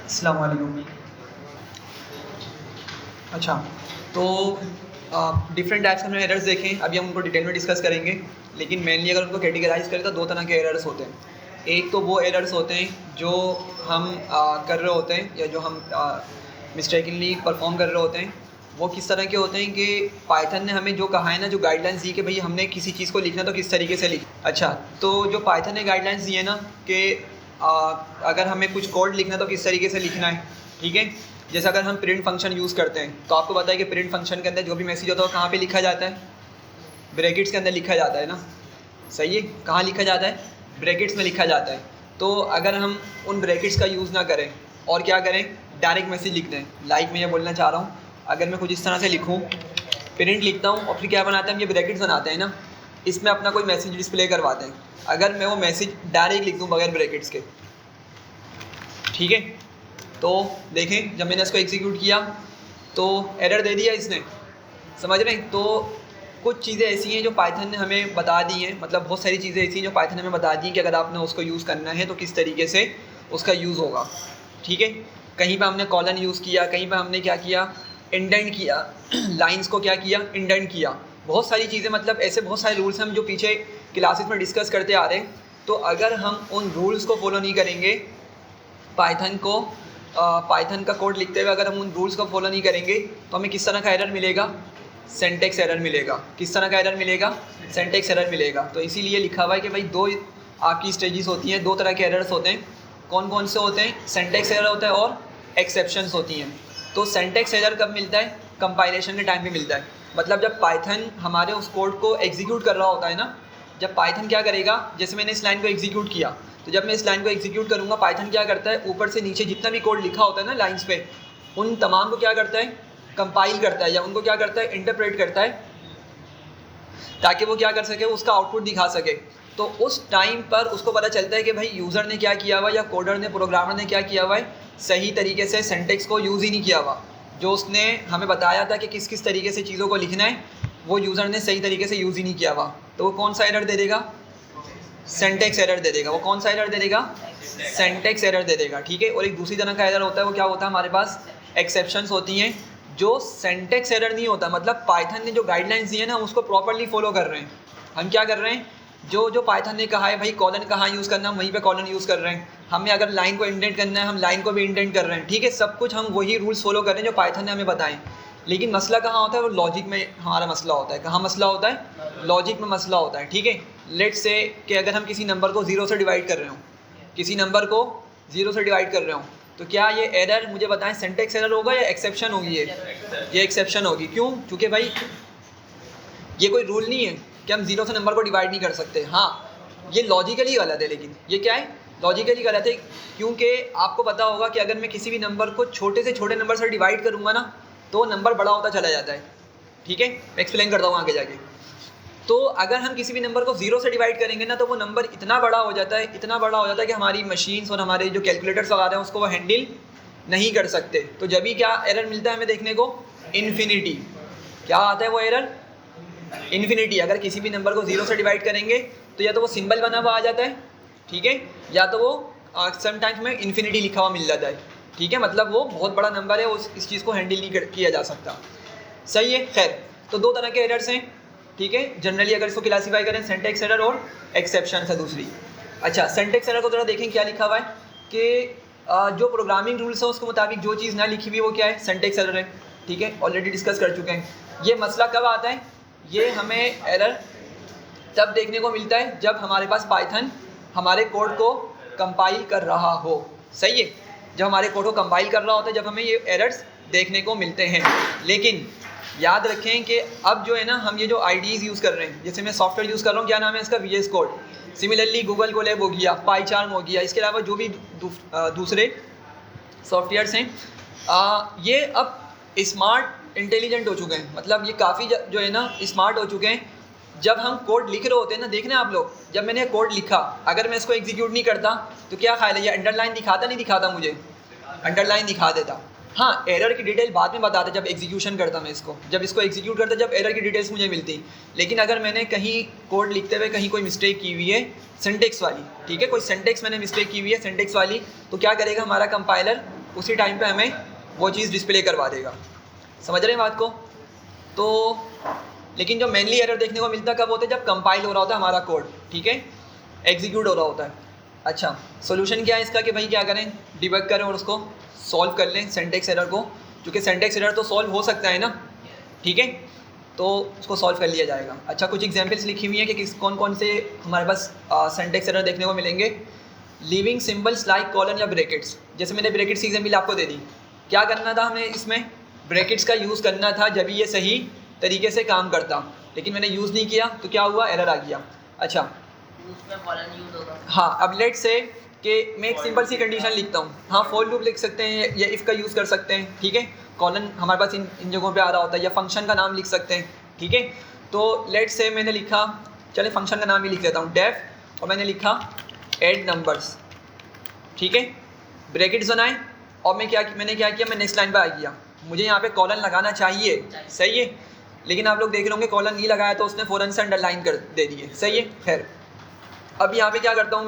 अस्सलाम वालेकुम। अच्छा, तो डिफरेंट टाइप्स के हमने एरर्स देखें, अभी हम उनको डिटेल में डिस्कस करेंगे। लेकिन मेनली अगर उनको कैटेगराइज करें तो दो तरह के एरर्स होते हैं। एक तो वो एरर्स होते हैं जो हम कर रहे होते हैं या जो हम मिस्टेकनली परफॉर्म कर रहे होते हैं। वो किस तरह के होते हैं कि पाइथन ने हमें जो कहा है ना, जो गाइडलाइंस दी कि भाई हमने किसी चीज़ को लिखना तो किस तरीके से लिख। अच्छा, तो जो पाइथन ने गाइडलाइंस दी है ना कि अगर हमें कुछ कोड लिखना है तो किस तरीके से लिखना है, ठीक है। जैसे अगर हम प्रिंट फंक्शन यूज़ करते हैं तो आपको पता है कि प्रिंट फंक्शन के अंदर जो भी मैसेज होता है वो कहाँ पे लिखा जाता है, ब्रैकेट्स के अंदर लिखा जाता है ना, सही है। कहाँ लिखा जाता है, ब्रैकेट्स में लिखा जाता है। तो अगर हम उन ब्रैकेट्स का यूज़ ना करें और क्या करें, डायरेक्ट मैसेज लिख दें। लाइक मैं ये बोलना चाह रहा हूँ, अगर मैं कुछ इस तरह से लिखूँ, प्रिंट लिखता हूँ और फिर क्या बनाते हैं हम, ये ब्रैकेट्स बनाते हैं ना, इसमें अपना कोई मैसेज डिस्प्ले करवाते हैं। अगर मैं वो मैसेज डायरेक्ट लिख दूँ बगैर ब्रैकेट्स के, ठीक है, तो देखें जब मैंने इसको एग्जीक्यूट किया तो एरर दे दिया इसने, समझ रहे हैं। तो कुछ चीज़ें ऐसी हैं जो पाइथन ने हमें बता दी हैं, मतलब बहुत सारी चीज़ें ऐसी हैं जो पाइथन ने हमें बता दी हैं कि अगर आपने उसको यूज़ करना है तो किस तरीके से उसका यूज़ होगा, ठीक है। कहीं पर हमने कॉलन यूज़ किया, कहीं पर हमने क्या किया, इंडेंट किया, लाइंस को क्या किया, इंडेंट किया। बहुत सारी चीज़ें, मतलब ऐसे बहुत सारे रूल्स हम जो पीछे क्लासेस में डिस्कस करते आ रहे हैं। तो अगर हम उन रूल्स को फॉलो नहीं करेंगे, पाइथन का कोड लिखते हुए अगर हम उन रूल्स को फॉलो नहीं करेंगे तो हमें किस तरह का एरर मिलेगा, सिंटैक्स एरर मिलेगा। किस तरह का एरर मिलेगा, सिंटैक्स एरर मिलेगा। तो इसीलिए लिखा हुआ है कि भाई दो आपकी स्टेजेस होती हैं, दो तरह के एरर्स होते हैं। कौन कौन से होते हैं, सिंटैक्स एरर होता है और एक्सेप्शंस होती हैं। तो सिंटैक्स एरर कब मिलता है, कंपाइलेशन के टाइम पे मिलता है। मतलब जब पाइथन हमारे उस कोड को एग्जीक्यूट कर रहा होता है ना, जब पाइथन क्या करेगा, जैसे मैंने इस लाइन को एग्जीक्यूट किया, तो जब मैं इस लाइन को एग्जीक्यूट करूँगा, पाइथन क्या करता है, ऊपर से नीचे जितना भी कोड लिखा होता है ना लाइंस पे, उन तमाम को क्या करता है, कंपाइल करता है, या उनको क्या करता है, इंटरप्रेट करता है, ताकि वो क्या कर सके, उसका आउटपुट दिखा सके। तो उस टाइम पर उसको पता चलता है कि भाई यूज़र ने क्या किया हुआ, या कोडर ने, प्रोग्रामर ने क्या किया हुआ है, सही तरीके से सिंटैक्स को यूज़ ही नहीं किया हुआ। जो उसने हमें बताया था कि किस किस तरीके से चीज़ों को लिखना है, वो यूज़र ने सही तरीके से यूज़ ही नहीं किया हुआ। तो वो कौन सा एरर दे देगा, सिंटैक्स एरर दे देगा। वो कौन सा एरर दे देगा, सिंटैक्स एरर दे देगा, ठीक है। और एक दूसरी तरह का एरर होता है, वो क्या होता है, हमारे पास एक्सेप्शंस होती हैं, जो सिंटैक्स एरर नहीं होता। मतलब पाइथन ने जो गाइडलाइंस दी है ना, हम उसको प्रॉपर्ली फॉलो कर रहे हैं। हम क्या कर रहे हैं, जो पाइथन ने कहा है भाई कॉलन कहाँ यूज़ करना, वहीं पे कॉलन यूज़ कर रहे हैं। हमें अगर लाइन को इंडेंट करना है, हम लाइन को भी इंडेंट कर रहे हैं, ठीक है। सब कुछ हम वही रूल्स फॉलो कर रहे हैं जो पाइथन ने हमें बताएं। लेकिन मसला कहाँ होता है, वो लॉजिक में हमारा मसला होता है। कहाँ मसला होता है, लॉजिक में मसला होता है, ठीक है। लेट्स से कि अगर हम किसी नंबर को ज़ीरो से डिवाइड कर रहे हो, किसी नंबर को ज़ीरो से डिवाइड कर रहे हो, तो क्या ये एरर मुझे बताएं, सिंटैक्स एरर होगा या एक्सेप्शन होगी, ये एक्सेप्शन होगी। क्यों, क्योंकि भाई ये कोई रूल नहीं है कि हम ज़ीरो से नंबर को डिवाइड नहीं कर सकते। हाँ, ये लॉजिकली गलत है, लेकिन ये क्या है, लॉजिकली गलत है। क्योंकि आपको पता होगा कि अगर मैं किसी भी नंबर को छोटे से छोटे नंबर से डिवाइड करूँगा ना, तो नंबर बड़ा होता चला जाता है, ठीक है। मैं एक्सप्लेन करता हूँ आगे जाके। तो अगर हम किसी भी नंबर को ज़ीरो से डिवाइड करेंगे ना, तो वो नंबर इतना बड़ा हो जाता है, इतना बड़ा हो जाता है कि हमारी मशीन्स और हमारे जो कैलकुलेटर्स वगैरह हैं उसको वो हैंडल नहीं कर सकते। तो जब भी क्या एरर मिलता है हमें देखने को, इन्फिनिटी। क्या आता है वो एरर, इन्फिनिटी। अगर किसी भी नंबर को ज़ीरो से डिवाइड करेंगे तो या तो वो सिंबल बना हुआ आ जाता है, ठीक है, या तो वो समटाइम्स में इन्फिनिटी लिखा हुआ मिल जाता है, ठीक है। मतलब वो बहुत बड़ा नंबर है, इस चीज़ को हैंडल नहीं किया जा सकता, सही है। खैर, तो दो तरह के एरर्स हैं, ठीक है। जनरली अगर इसको क्लासीफाई करें, सिंटैक्स एरर और एक्सेप्शन है दूसरी। अच्छा, सिंटैक्स एरर को जरा देखें क्या लिखा हुआ है कि जो प्रोग्रामिंग रूल्स है उसके मुताबिक जो चीज़ ना लिखी हुई वो क्या है, सिंटैक्स एरर है, ठीक है। ऑलरेडी डिस्कस कर चुके हैं। ये मसला कब आता है, ये हमें एरर तब देखने को मिलता है जब हमारे पास पाइथन हमारे कोड को कंपाइल कर रहा हो, सही है। जब हमारे कोड को कंपाइल कर रहा होता है, जब हमें ये एरर्स देखने को मिलते हैं। लेकिन याद रखें कि अब जो है ना, हम ये जो आईडीज़ यूज़ कर रहे हैं, जैसे मैं सॉफ्टवेयर यूज़ कर रहा हूँ, क्या नाम है इसका, VS code. Similarly Google Colab हो गया, पाईचार्म हो गया, इसके अलावा जो भी दूसरे सॉफ्टवेयर्स हैं, ये अब स्मार्ट इंटेलिजेंट हो चुके हैं। मतलब ये काफ़ी जो है ना स्मार्ट हो चुके हैं। जब हम कोड लिख रहे होते हैं ना, देखना आप लोग, जब मैंने कोड लिखा, अगर मैं इसको एग्जीक्यूट नहीं करता तो क्या ख्याल है, ये अंडरलाइन दिखाता नहीं दिखाता, मुझे अंडरलाइन दिखा देता। हाँ, एरर की डिटेल बाद में बताते जब एग्जीक्यूशन करता मैं इसको, जब इसको एग्जीक्यूट करता जब एरर की डिटेल्स मुझे मिलती। लेकिन अगर मैंने कहीं कोड लिखते हुए कहीं कोई मिस्टेक की हुई है सिंटैक्स वाली, ठीक है, कोई सिंटैक्स मैंने मिस्टेक की हुई है सिंटैक्स वाली, तो क्या करेगा हमारा कंपाइलर, उसी टाइम पे हमें वो चीज़ डिस्प्ले करवा देगा। समझ रहे हैं बात को? तो लेकिन जो मेनली एरर देखने को मिलता कब होता है, जब कंपाइल हो रहा होता है हमारा कोड, ठीक है, एग्जीक्यूट हो रहा होता है। अच्छा, सोल्यूशन क्या है इसका कि भाई क्या करें, डिबग करें और उसको सॉल्व कर लें सिंटैक्स एरर को, क्योंकि सिंटैक्स एरर तो सॉल्व हो सकता है ना, ठीक है, तो उसको सॉल्व कर लिया जाएगा। अच्छा, कुछ एग्जांपल्स लिखी हुई हैं कि कौन कौन से हमारे पास सिंटैक्स एरर देखने को मिलेंगे। लीविंग सिंबल्स लाइक कॉलन या ब्रैकेट्स, जैसे मैंने ब्रैकेट्स की एग्जाम्पल आपको दे दी। क्या करना था हमें इसमें, ब्रैकेट्स का यूज़ करना था जब ये सही तरीके से काम करता, लेकिन मैंने यूज़ नहीं किया तो क्या हुआ, एरर आ गया। अच्छा, उसमें कॉलन यूज होगा। हाँ, अब लेट से कि मैं एक सिंपल सी कंडीशन लिखता हूँ, हाँ फॉर लूप लिख सकते हैं या इफ़ का यूज़ कर सकते हैं, ठीक है, कॉलन हमारे पास इन जगहों पे आ रहा होता है, या फंक्शन का नाम लिख सकते हैं, ठीक है। तो लेट से मैंने लिखा, चले फंक्शन का नाम ही लिख लेता हूँ, डेफ, और मैंने लिखा ऐड नंबर्स, ठीक है, ब्रैकेट्स बनाए, और मैंने क्या किया, मैं नेक्स्ट लाइन पर आ गया। मुझे यहाँ पे कॉलन लगाना चाहिए, सही है, लेकिन आप लोग देख रहे होंगे कॉलन नहीं लगाया तो उसने फ़ौरन से अंडरलाइन कर दे दिए, सही है। खैर, अब यहाँ पे क्या करता हूँ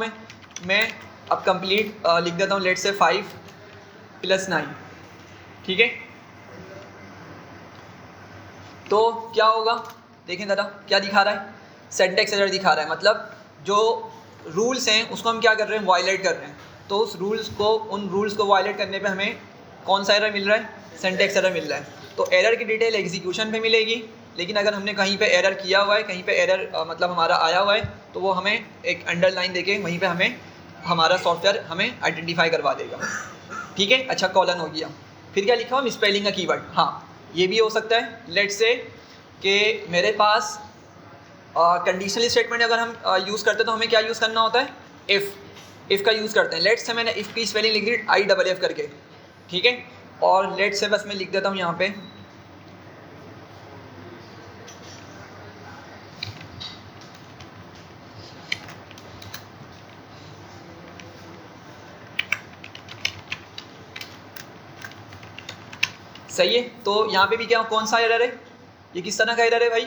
मैं अब कंप्लीट लिख देता हूँ, लेट से 5 + 9, ठीक है। तो क्या होगा, देखें ज़रा क्या दिखा रहा है, सिंटैक्स एरर दिखा रहा है, मतलब जो रूल्स हैं उसको हम क्या कर रहे हैं, वायलेट कर रहे हैं। तो उन रूल्स को वायलेट करने पे हमें कौन सा एरर मिल रहा है, सिंटैक्स एरर मिल रहा है। तो एरर की डिटेल एग्जीक्यूशन पे मिलेगी, लेकिन अगर हमने कहीं पे एरर किया हुआ है, कहीं पे एरर मतलब हमारा आया हुआ है, तो वो हमें एक अंडरलाइन देके वहीं पे हमें हमारा सॉफ्टवेयर हमें आइडेंटिफाई करवा देगा, ठीक है। अच्छा, कॉलन हो गया, फिर क्या लिखा हुआ, मिसस्पेलिंग का कीवर्ड, हाँ ये भी हो सकता है। लेट्स से कि मेरे पास कंडीशनल स्टेटमेंट अगर हम यूज़ करते हैं तो हमें क्या यूज़ करना होता है, इफ़ का यूज़ करते हैं। लेट्स से मैंने इफ़ की स्पेलिंग लिख दी IFF करके, ठीक है, और लेट्स से बस मैं लिख देता हूँ यहाँ पे सही है। तो यहाँ पे भी क्या, कौन सा एरर है, ये किस तरह का एरर है भाई,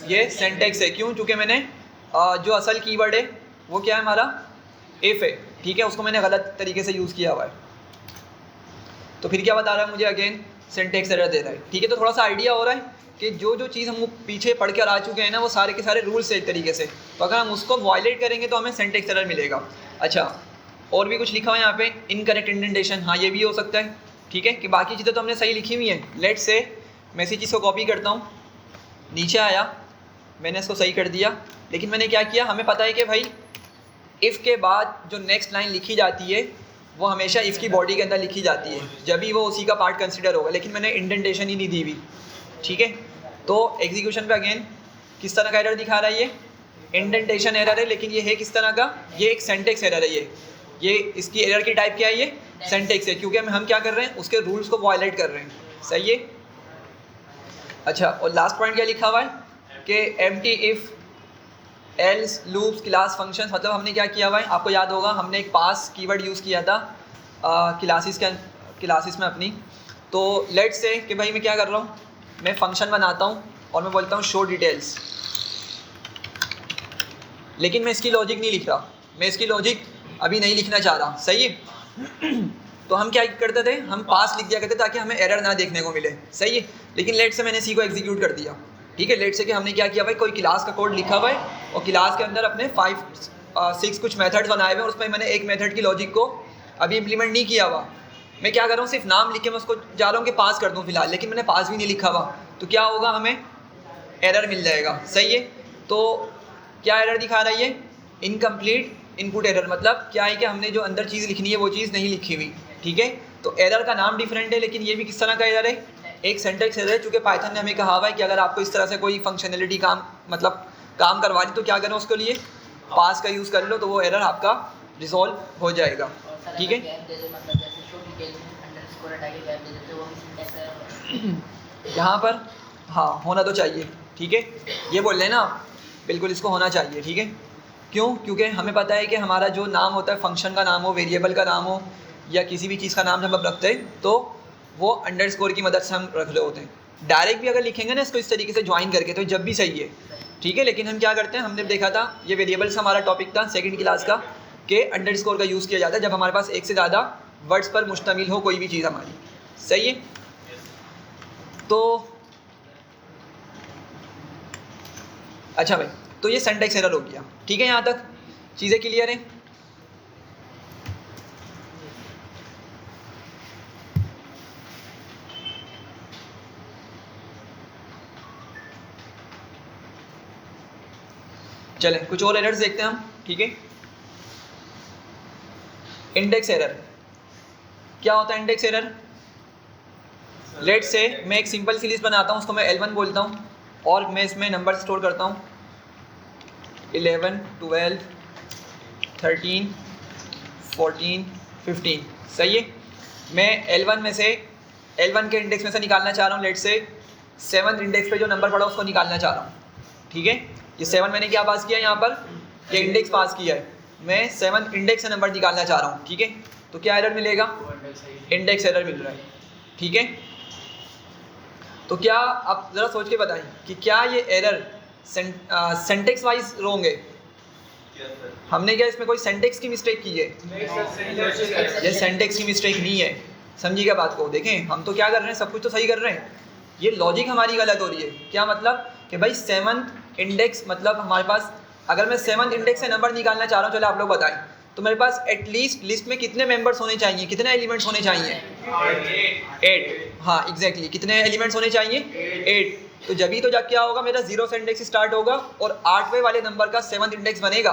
ये सिंटैक्स है। क्यों, क्योंकि मैंने जो असल कीवर्ड है वो क्या है हमारा, इफ़ है, ठीक है, उसको मैंने गलत तरीके से यूज़ किया हुआ है। तो फिर क्या बता रहा है मुझे, अगेन सिंटैक्स एरर दे रहा है, ठीक है। तो थोड़ा सा आइडिया हो रहा है कि जो चीज़ हम पीछे पढ़ कर आ चुके हैं ना, वो सारे के सारे रूल्स है एक तरीके से, तो अगर हम उसको वायलेट करेंगे तो हमें सिंटैक्स एरर मिलेगा। अच्छा, और भी कुछ लिखा हुआ है यहाँ पे, इनकरेक्ट इंडेंटेशन, हाँ ये भी हो सकता है, ठीक है, कि बाकी चीज़ें तो हमने सही लिखी हुई हैं। लेट से मैं इसी चीज़ को कॉपी करता हूँ, नीचे आया, मैंने इसको सही कर दिया, लेकिन मैंने क्या किया, हमें पता है कि भाई इफ़ के बाद जो नेक्स्ट लाइन लिखी जाती है वो हमेशा इफ़ की बॉडी के अंदर लिखी जाती है, जब भी वो उसी का पार्ट कंसिडर होगा, लेकिन मैंने इंडेंटेशन ही नहीं दी हुई, ठीक है। तो एग्जीक्यूशन पे अगेन किस तरह का एरर दिखा रहा है, ये इंडेंटेशन एरर है, लेकिन ये है किस तरह का, ये एक सिंटैक्स एरर है। ये इसकी एरर की टाइप क्या है, ये सिंटैक्स है, क्योंकि हम क्या कर रहे हैं, उसके रूल्स को वायलेट कर रहे हैं, सही है। अच्छा, और लास्ट पॉइंट क्या लिखा हुआ है कि empty if else loops class functions, मतलब हमने क्या किया हुआ है, आपको याद होगा हमने एक पास कीवर्ड यूज़ किया था क्लासेस में अपनी। तो लेट से कि भाई मैं क्या कर रहा हूँ, मैं फंक्शन बनाता हूँ और मैं बोलता हूँ शो डिटेल्स, लेकिन मैं इसकी लॉजिक नहीं लिख रहा, मैं इसकी लॉजिक अभी नहीं लिखना चाह रहा, सही है। तो हम क्या करते थे, हम पास लिख दिया करते ताकि हमें एरर ना देखने को मिले, सही है। लेकिन लेट से मैंने सी को एग्जीक्यूट कर दिया, ठीक है। लेट से कि हमने क्या किया भाई, कोई क्लास का कोड लिखा हुआ है और क्लास के अंदर अपने 5-6 कुछ मेथड्स बनाए हुए हैं, उसमें मैंने एक मेथड की लॉजिक को अभी इम्प्लीमेंट नहीं किया हुआ। मैं क्या कर रहा हूँ, सिर्फ नाम लिख के मैं उसको जा रहा हूँ कि पास कर दूँ फिलहाल, लेकिन मैंने पास भी नहीं लिखा हुआ, तो क्या होगा, हमें एरर मिल जाएगा, सही है। तो क्या एरर दिखा रहा है ये, इनकम्प्लीट इनपुट एरर, मतलब क्या है कि हमने जो अंदर चीज़ लिखनी है वो चीज़ नहीं लिखी हुई, ठीक है। तो एरर का नाम डिफरेंट है, लेकिन ये भी किस तरह का एरर है, एक सिंटैक्स एरर है। चूँकि पाइथन ने हमें कहा हुआ है कि अगर आपको इस तरह से कोई फंक्शनलिटी काम करवा दी तो क्या करें, उसके लिए पास का यूज़ कर लो, तो वो एरर आपका रिजॉल्व हो जाएगा, ठीक है। यहाँ पर हाँ होना तो चाहिए, ठीक है, ये बोल रहे हैं ना आप, बिल्कुल इसको होना चाहिए, ठीक है। क्यों, क्योंकि हमें पता है कि हमारा जो नाम होता है, फंक्शन का नाम हो, वेरिएबल का नाम हो, या किसी भी चीज़ का नाम जब हम रखते हैं तो वो अंडरस्कोर की मदद से हम रख रहे होते हैं। डायरेक्ट भी अगर लिखेंगे ना इसको इस तरीके से ज्वाइन करके तो जब भी सही है, ठीक है। लेकिन हम क्या करते हैं, हमने देखा था, ये वेरिएबल्स का हमारा टॉपिक था सेकंड क्लास का, कि अंडरस्कोर का यूज़ किया जाता है जब हमारे पास एक से ज़्यादा वर्ड्स पर मुश्तमिल हो कोई भी चीज़ हमारी, सही है। तो अच्छा भाई, तो ये सिंटैक्स एरर हो गया, ठीक है, यहाँ तक चीज़ें क्लियर हैं। चलें कुछ और एरर्स देखते हैं हम, ठीक है। इंडेक्स एरर क्या होता है? इंडेक्स एरर, लेट से मैं एक सिंपल सी लिस्ट बनाता हूँ, उसको मैं L1 बोलता हूँ और मैं इसमें नंबर स्टोर करता हूँ 11, 12, 13, 14, 15, सही है। मैं L1 में से L1 के इंडेक्स में से निकालना चाह रहा हूँ, लेट से 7th इंडेक्स पे जो नंबर पड़ा उसको निकालना चाह रहा हूँ, ठीक है। ये 7 मैंने क्या पास किया यहाँ पर, ये इंडेक्स पास किया है, मैं 7th इंडेक्स से नंबर निकालना चाह रहा हूँ, ठीक है। तो क्या एरर मिलेगा? इंडेक्स एरर मिल रहा है, ठीक है। तो क्या आप ज़रा सोच के बताएं कि क्या ये एरर सेंटेक्स वाइज रोंग है? हमने क्या इसमें कोई सेंटेक्स की मिस्टेक की है? ये सेंटेक्स की मिस्टेक नहीं है, समझिएगा बात को। देखें हम तो क्या कर रहे हैं, सब कुछ तो सही कर रहे हैं, ये लॉजिक हमारी गलत हो रही है। क्या मतलब कि भाई 7th इंडेक्स मतलब हमारे पास, अगर मैं 7th इंडेक्स से नंबर निकालना चाह रहा हूँ, चलो आप लोग बताएं, तो मेरे पास एटलीस्ट लिस्ट में कितने मेंबर्स होने चाहिए, कितने एलिमेंट्स होने चाहिए? 8। हाँ एग्जैक्टली, कितने एलिमेंट्स होने चाहिए? 8। तो जब ही तो जब क्या होगा, मेरा 0 से इंडेक्स स्टार्ट होगा और 8वें वाले नंबर का 7th इंडेक्स बनेगा,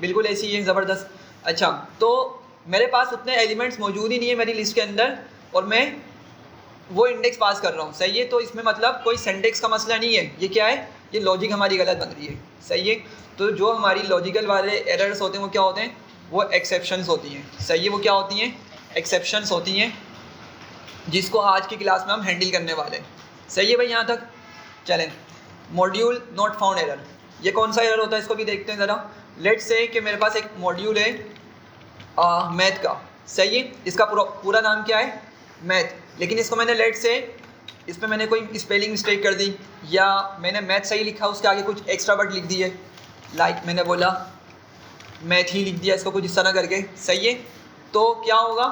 बिल्कुल ऐसी है, ज़बरदस्त। अच्छा, तो मेरे पास उतने एलिमेंट्स मौजूद ही नहीं है मेरी लिस्ट के अंदर और मैं वो इंडेक्स पास कर रहा हूँ, सही है। तो इसमें मतलब कोई सिंटैक्स का मसला नहीं है, ये क्या है, ये लॉजिक हमारी गलत बन रही है, सही है। तो जो हमारी लॉजिकल वाले एरर्स होते हैं वो क्या होते हैं, वो एक्सेप्शंस होती हैं, सही है। वो क्या होती हैं? एक्सेप्शंस होती हैं, जिसको आज की क्लास में हम हैंडल करने वाले हैं, सही है भाई यहाँ तक। चलें, मॉड्यूल नॉट फाउंड एरर, ये कौन सा एरर होता है इसको भी देखते हैं ज़रा। लेट्स से कि मेरे पास एक मॉड्यूल है मैथ का, सही है, इसका पूरा नाम क्या है? मैथ, लेकिन इसको मैंने लेट से इसमें मैंने कोई स्पेलिंग मिस्टेक कर दी या मैंने मैथ सही लिखा, उसके आगे कुछ एक्स्ट्रा वर्ड लिख दिए, लाइक मैंने बोला मैथ ही लिख दिया इसको कुछ इस तरह करके, सही है। तो क्या होगा,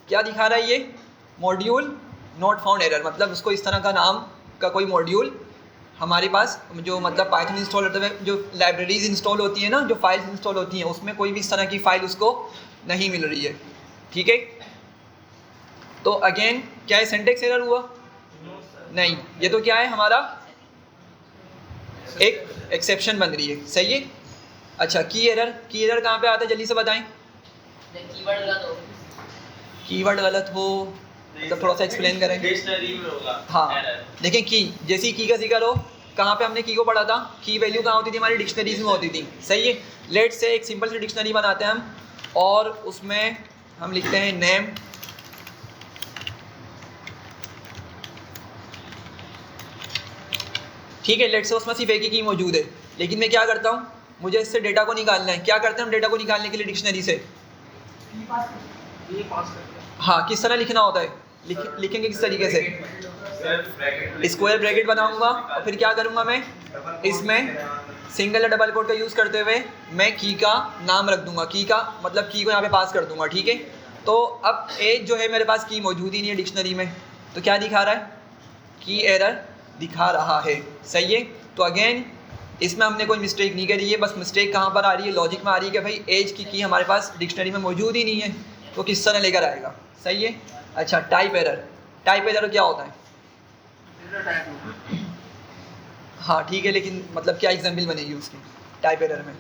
क्या दिखा रहा है ये? मॉड्यूल नॉट फाउंड एरर, मतलब उसको इस तरह का नाम का कोई मॉड्यूल हमारे पास जो मतलब पाइथन इंस्टॉल होते हुए जो लाइब्रेरीज इंस्टॉल होती है ना, जो फाइल्स इंस्टॉल होती हैं, उसमें कोई भी इस तरह की फ़ाइल उसको नहीं मिल रही है, ठीक है। तो अगेन क्या है, सिंटैक्स एरर हुआ? नहीं, ये तो क्या है, हमारा एक एक्सेप्शन बन रही है, सही है। अच्छा, की एरर कहाँ पे आता है, जल्दी से बताएं। कीवर्ड गलत हो तो थोड़ा सा एक्सप्लेन करें। डिक्शनरी में होगा। हाँ देखें, की जैसी की का जिक्र हो, कहाँ पे हमने की को पढ़ा था, की वैल्यू कहाँ होती थी, हमारी डिक्शनरीज में होती थी, सही है। लेट से एक सिंपल सी डिक्शनरी बनाते हैं हम और उसमें हम लिखते हैं नेम, ठीक है। लेट से उसमें सिर्फ एक ही की मौजूद है, लेकिन मैं क्या करता हूँ, मुझे इससे डेटा को निकालना है। क्या करते हैं हम डेटा को निकालने के लिए डिक्शनरी से? हाँ, किस तरह लिखना होता है, लिखेंगे किस तरीके से? स्क्वायर ब्रैकेट बनाऊंगा और फिर क्या करूंगा मैं, इसमें सिंगल या डबल कोट का यूज़ करते हुए मैं की का नाम रख दूंगा, की का मतलब की को यहाँ पे पास कर दूंगा, ठीक है। तो अब एज जो है मेरे पास की मौजूद ही नहीं है डिक्शनरी में, तो क्या दिखा रहा है, की एरर दिखा रहा है, सही है। तो अगेन इसमें हमने कोई मिस्टेक नहीं करी है, बस मिस्टेक कहाँ पर आ रही है, लॉजिक में आ रही है कि भाई एज की हमारे पास डिक्शनरी में मौजूद ही नहीं है, तो किस तरह लेकर आएगा, सही है। अच्छा, टाइप एरर क्या होता है? हाँ ठीक है, लेकिन मतलब क्या एग्जाम्पल बनेगी उसकी टाइप एरर में?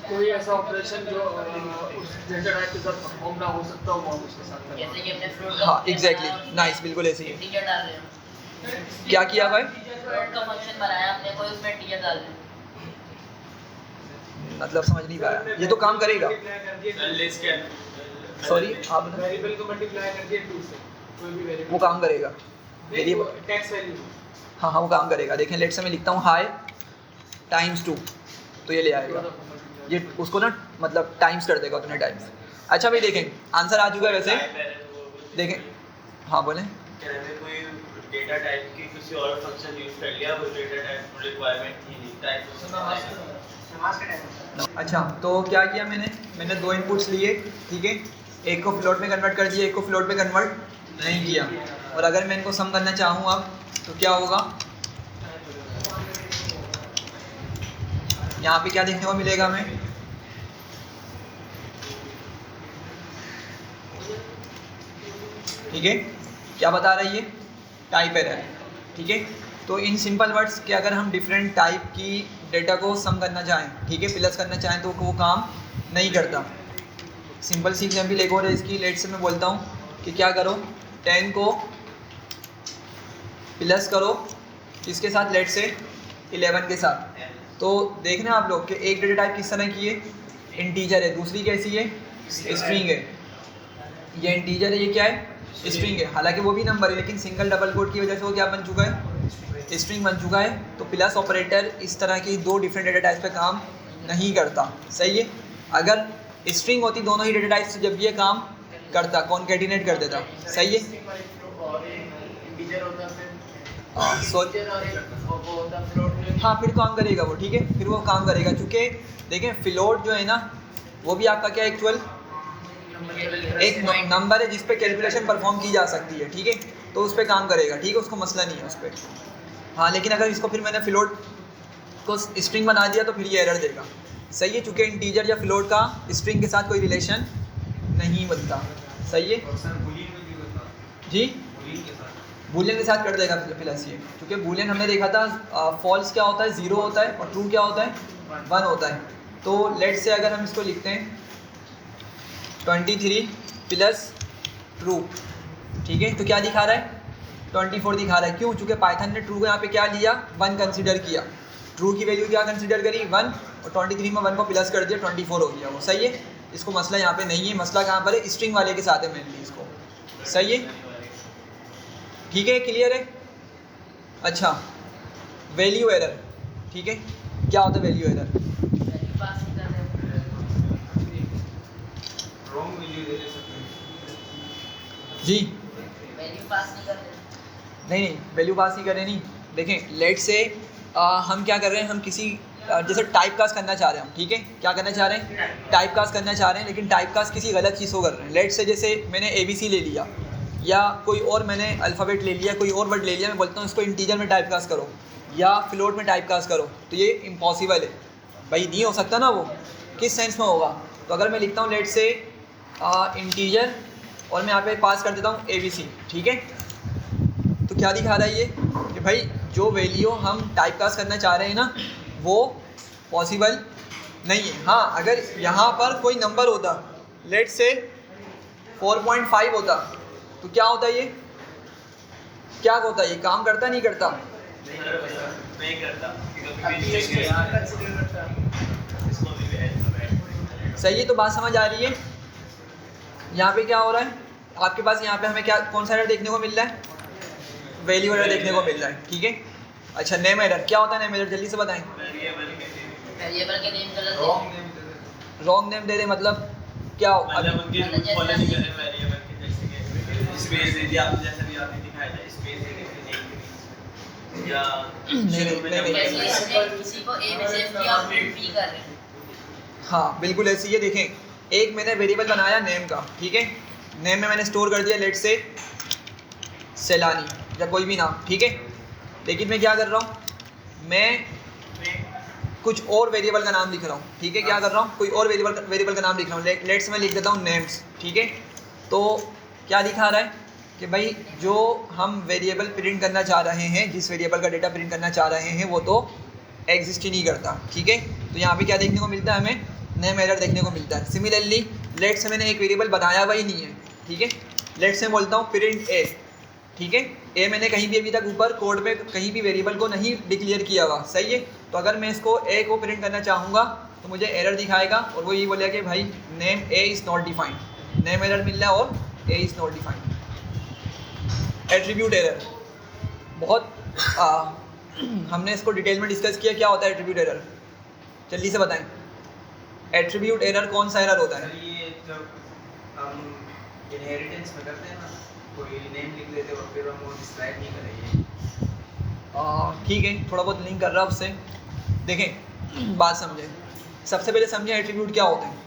कोई ऐसा ऑपरेशन जो उस डेटा टाइप के साथ परफॉर्म ना हो सकता हो, वो उसके साथ करना। जैसे कि हमने फ्लोट का हाँ एग्जैक्टली, नाइस, बिल्कुल ऐसे ही है। टीचर डाल रहे हैं, क्या किया भाई? फ्लोट का फंक्शन बनाया हमने, कोई उसमें टीचर डाल रहे हैं, मतलब समझ नहीं पाया, ये तो काम करेगा। सॉरी, आप वेरिएबल को मल्टीप्लाई कर दिया 2 से, कोई भी वेरिएबल वो काम करेगा, वेरिएबल टेक्स्ट वैल्यू। हाँ हाँ वो काम करेगा। देखें लेट से मैं लिखता हूँ हाई टाइम्स 2, तो ये ले आएगा, ये उसको ना मतलब टाइम्स कर देगा उतने टाइम्स। अच्छा भाई देखें, आंसर आ चुका है वैसे, देखें, हाँ बोलें। कोई डेटा टाइप की किसी और फंक्शन यूज कर लिया, वो डेटा टाइप रिक्वायरमेंट थी नहीं, टाइप। अच्छा, तो क्या किया मैंने 2 इनपुट्स लिए, ठीक है, एक को फ्लोट में कन्वर्ट कर दिया, एक को फ्लोट में कन्वर्ट नहीं किया। और अगर मैं इनको सम करना चाहूँ अब तो क्या होगा, यहाँ पे क्या देखने को मिलेगा हमें, ठीक है, क्या बता रहा है ये, टाइप एरर, ठीक है। तो इन सिंपल वर्ड्स कि अगर हम डिफरेंट टाइप की डेटा को सम करना चाहें, ठीक है, प्लस करना चाहें तो वो काम नहीं करता। सिंपल सी एग्जाम्पल एक और है इसकी, लेट से मैं बोलता हूँ कि क्या करो, 10 को प्लस करो किसके साथ, लेट से 11 के साथ। तो देखना आप लोग कि एक डेटा टाइप किस तरह की है, इंटीजर है, दूसरी कैसी है, स्ट्रिंग है। ये इंटीजर है, ये क्या है, स्ट्रिंग है, हालांकि वो भी नंबर है लेकिन सिंगल डबल कोट की वजह से वो क्या बन चुका है, स्ट्रिंग बन चुका है। तो प्लस ऑपरेटर इस तरह की दो डिफरेंट डेटा टाइप्स पे काम नहीं करता, सही है। अगर स्ट्रिंग होती दोनों ही डेटा टाइप्स जब ये काम करता, कॉन्कैटिनेट कर देता, सही है। हाँ फिर काम करेगा वो, ठीक है, फिर वो काम करेगा, क्योंकि देखें फ्लोट जो है ना वो भी आपका क्या एक्चुअल एक नंबर है जिस पे कैलकुलेशन परफॉर्म की जा सकती है, ठीक है, तो उस पर काम करेगा, ठीक है, उसको मसला नहीं है उस पर। हाँ लेकिन अगर इसको फिर मैंने फ्लोट को स्ट्रिंग बना दिया तो फिर ये एरर देगा, सही है, चूँकि इंटीजर या फ्लोट का स्ट्रिंग के साथ कोई रिलेशन नहीं बनता, सही है जी। बूलियन के साथ कर देगा प्लस ये, क्योंकि बूलियन हमने देखा था फॉल्स क्या होता है, 0 होता है, और ट्रू क्या होता है, 1 होता है। तो लेट से अगर हम इसको लिखते हैं 23 प्लस ट्रू, ठीक है, तो क्या दिखा रहा है, 24 दिखा रहा है। क्यों, चूँकि पाइथन ने ट्रू को यहाँ पे क्या लिया, 1 कंसीडर किया, ट्रू की वैल्यू क्या कंसीडर करी 1, और 23 में 1 को प्लस कर दिया, 24 हो गया वो, सही है। इसको मसला यहाँ पे नहीं है, मसला कहाँ पर है, स्ट्रिंग वाले के साथ है मेनली, इसको सही है, ठीक है, क्लियर है। अच्छा वैल्यू एरर, ठीक है, क्या होता है वैल्यू एरर, वैल्यू पास नहीं कर रहे, रॉन्ग वैल्यू दे सकते जी वैल्यू पास नहीं कर रहे। नहीं वैल्यू पास नहीं करें, नहीं देखें, लेट से हम क्या कर रहे हैं, हम किसी जैसे टाइप कास्ट करना चाह रहे हैं हम, ठीक है, क्या करना चाह रहे हैं, टाइप कास्ट करना चाह रहे हैं, लेकिन टाइप कास्ट किसी गलत चीज़ को कर रहे हैं। लेट से जैसे मैंने ABC ले लिया या कोई और मैंने अल्फ़ाबेट ले लिया, कोई और वर्ड ले लिया, मैं बोलता हूँ इसको इंटीजर में टाइप कास्ट करो या फ्लोट में टाइप कास्ट करो, तो ये इम्पॉसिबल है भाई, नहीं हो सकता ना, वो किस सेंस में होगा। तो अगर मैं लिखता हूँ लेट से इंटीजर और मैं यहाँ पे पास कर देता हूँ ABC, ठीक है, तो क्या दिखा रहा है ये कि भाई जो वैल्यू हम टाइप कास्ट करना चाह रहे हैं ना वो पॉसिबल नहीं है। हाँ अगर यहाँ पर कोई नंबर होता, लेट से 4.5 होता, तो क्या होता है, ये क्या होता है, ये काम करता नहीं करता, नहीं करता, सही है। तो बात समझ आ रही है, यहाँ पे क्या हो रहा है आपके पास, यहाँ पे हमें क्या कौन सा एरर देखने को मिल रहा है, वैल्यू एरर देखने को मिल रहा है, ठीक है। अच्छा नेम एरर, क्या होता है नेम एरर, जल्दी से बताएं। वेरिएबल के नेम गलत है, रॉन्ग नेम दे दे, मतलब क्या मतलब उनके रूल फॉलो नहीं कर रहे वेरिएबल के, जैसे कि स्पेस दे दिया आपने, जैसे भी आपने दिखाया था, स्पेस दे देते नेम या जैसे हमने किसी को A में सेव किया और फिर B कर रहे हैं। हाँ बिल्कुल ऐसी है। देखें, एक मैंने वेरिएबल बनाया नेम का, ठीक है, नेम में मैंने स्टोर कर दिया लेट से सैलानी या कोई भी नाम, ठीक है, लेकिन मैं क्या कर रहा हूँ, मैं कुछ और वेरिएबल का नाम लिख रहा हूँ, ठीक है, क्या कर रहा हूँ, कोई और वेरिएबल का नाम लिख रहा हूँ, लेट्स मैं लिख देता हूँ नेम्स, ठीक है। तो क्या दिखा रहा है कि भाई जो हम वेरिएबल प्रिंट करना चाह रहे हैं, जिस वेरिएबल का डेटा प्रिंट करना चाह रहे हैं वो तो एग्जिस्ट ही नहीं करता, ठीक है। तो यहाँ पे क्या देखने को मिलता है, हमें नेम एरर देखने को मिलता है। सिमिलरली लेट्स मैंने एक वेरिएबल बनाया हुआ ही नहीं है, ठीक है, लेट्स मैं बोलता हूँ प्रिंट ए, ठीक है, ए मैंने कहीं भी अभी तक ऊपर कोड में कहीं भी वेरिएबल को नहीं डिक्लेयर किया हुआ, सही है। तो अगर मैं इसको ए को प्रिंट करना चाहूँगा तो मुझे एरर दिखाएगा और वो यही बोलेगा कि भाई name a is not defined, name error मिल रहा है और a is not defined. Attribute error बहुत हमने इसको डिटेल में डिस्कस किया, क्या होता है एट्रीब्यूट एरर, जल्दी से बताएं। एट्रीब्यूट एरर कौन सा एरर होता है, ये जब हम इनहेरिटेंस में करते हैं ना, कोई नेम लिख लेते हैं और फिर हम वो डिस्क्राइब नहीं करेंगे, ठीक है, थोड़ा बहुत लिंक कर रहा है उससे। देखें बात समझें, सबसे पहले समझें एट्रीब्यूट क्या होते हैं।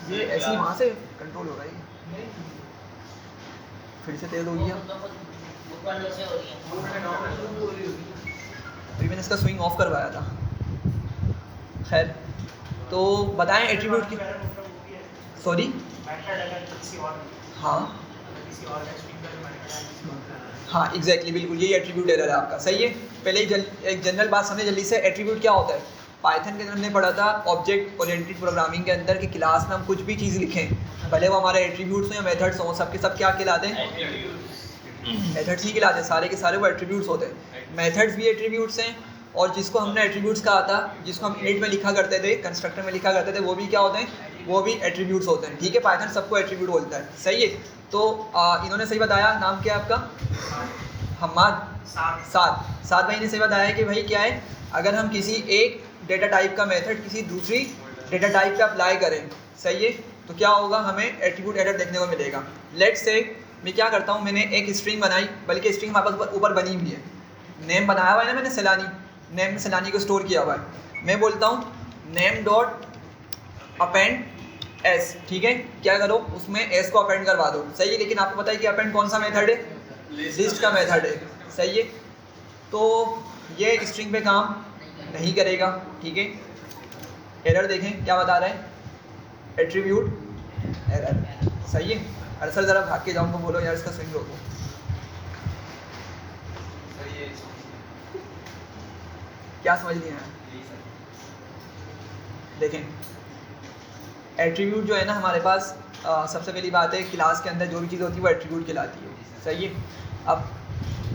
ये ऐसे ही वहाँ से कंट्रोल हो रहा है, फिर से तेज हो गया। ऊपर नीचे हो रही है। अभी मैंने इसका स्विंग ऑफ करवाया था। खैर, तो बताएं एट्रीब्यूट की, सॉरी हाँ हाँ एग्जैक्टली, बिल्कुल यही एट्रीब्यूट एरर है आपका, सही है। पहले एक जनरल बात समझे जल्दी से, एट्रीब्यूट क्या होता है। पाइथन के अंदर हमने पढ़ा था ऑब्जेक्ट ओरिएंटेड प्रोग्रामिंग के अंदर कि क्लास में हम कुछ भी चीज़ लिखें, भले वो हमारे एट्रीब्यूट्स हो या मेथड्स हों, सबके सब क्या कहलाते हैं, मेथड्स ही कहलाते हैं, सारे के सारे वो एट्रीब्यूट्स होते हैं। मेथड्स भी एट्रीब्यूट्स हैं, और जिसको हमने एट्रीब्यूट्स कहा था, जिसको हम इनिट में लिखा करते थे, कंस्ट्रक्टर में लिखा करते थे, वो भी क्या होते हैं, वो भी एट्रीब्यूट्स होते हैं। ठीक है, पाइथन सबको एट्रीब्यूट बोलता है, सही है। तो इन्होंने सही बताया, नाम क्या है आपका, हम्माद साद भाई ने सही बताया कि भाई क्या है, अगर हम किसी एक डेटा टाइप का मेथड किसी दूसरी डेटा टाइप पे अप्लाई करें, सही है, तो क्या होगा, हमें एट्रीब्यूट एरर देखने को मिलेगा। लेट्स से मैं क्या करता हूँ, मैंने एक स्ट्रिंग बनाई, बल्कि स्ट्रिंग हमारे पास ऊपर बनी हुई है, नेम बनाया हुआ है ना मैंने, सैलानी, नेम में सैलानी को स्टोर किया हुआ है। मैं बोलता हूँ नेम डॉट अपेंड एस, ठीक है, क्या करो, उसमें एस को अपेंड करवा दो, सही है। लेकिन आपको पता है कि अपेंड कौन सा मेथड है, लिस्ट का मेथड है, सही है। तो ये स्ट्रिंग पे काम नहीं करेगा, ठीक है। एरर देखें क्या बता रहा है, एट्रीब्यूट एरर, सही है। अरसल ज़रा भाग के जाऊँ तो बोलो यार इसका स्विंग रोको। क्या समझ लिया है, देखें एट्रीब्यूट जो है ना हमारे पास, सबसे पहली बात है क्लास के अंदर जो भी चीज़ होती है वो एट्रीब्यूट कहलाती है, सही है। अब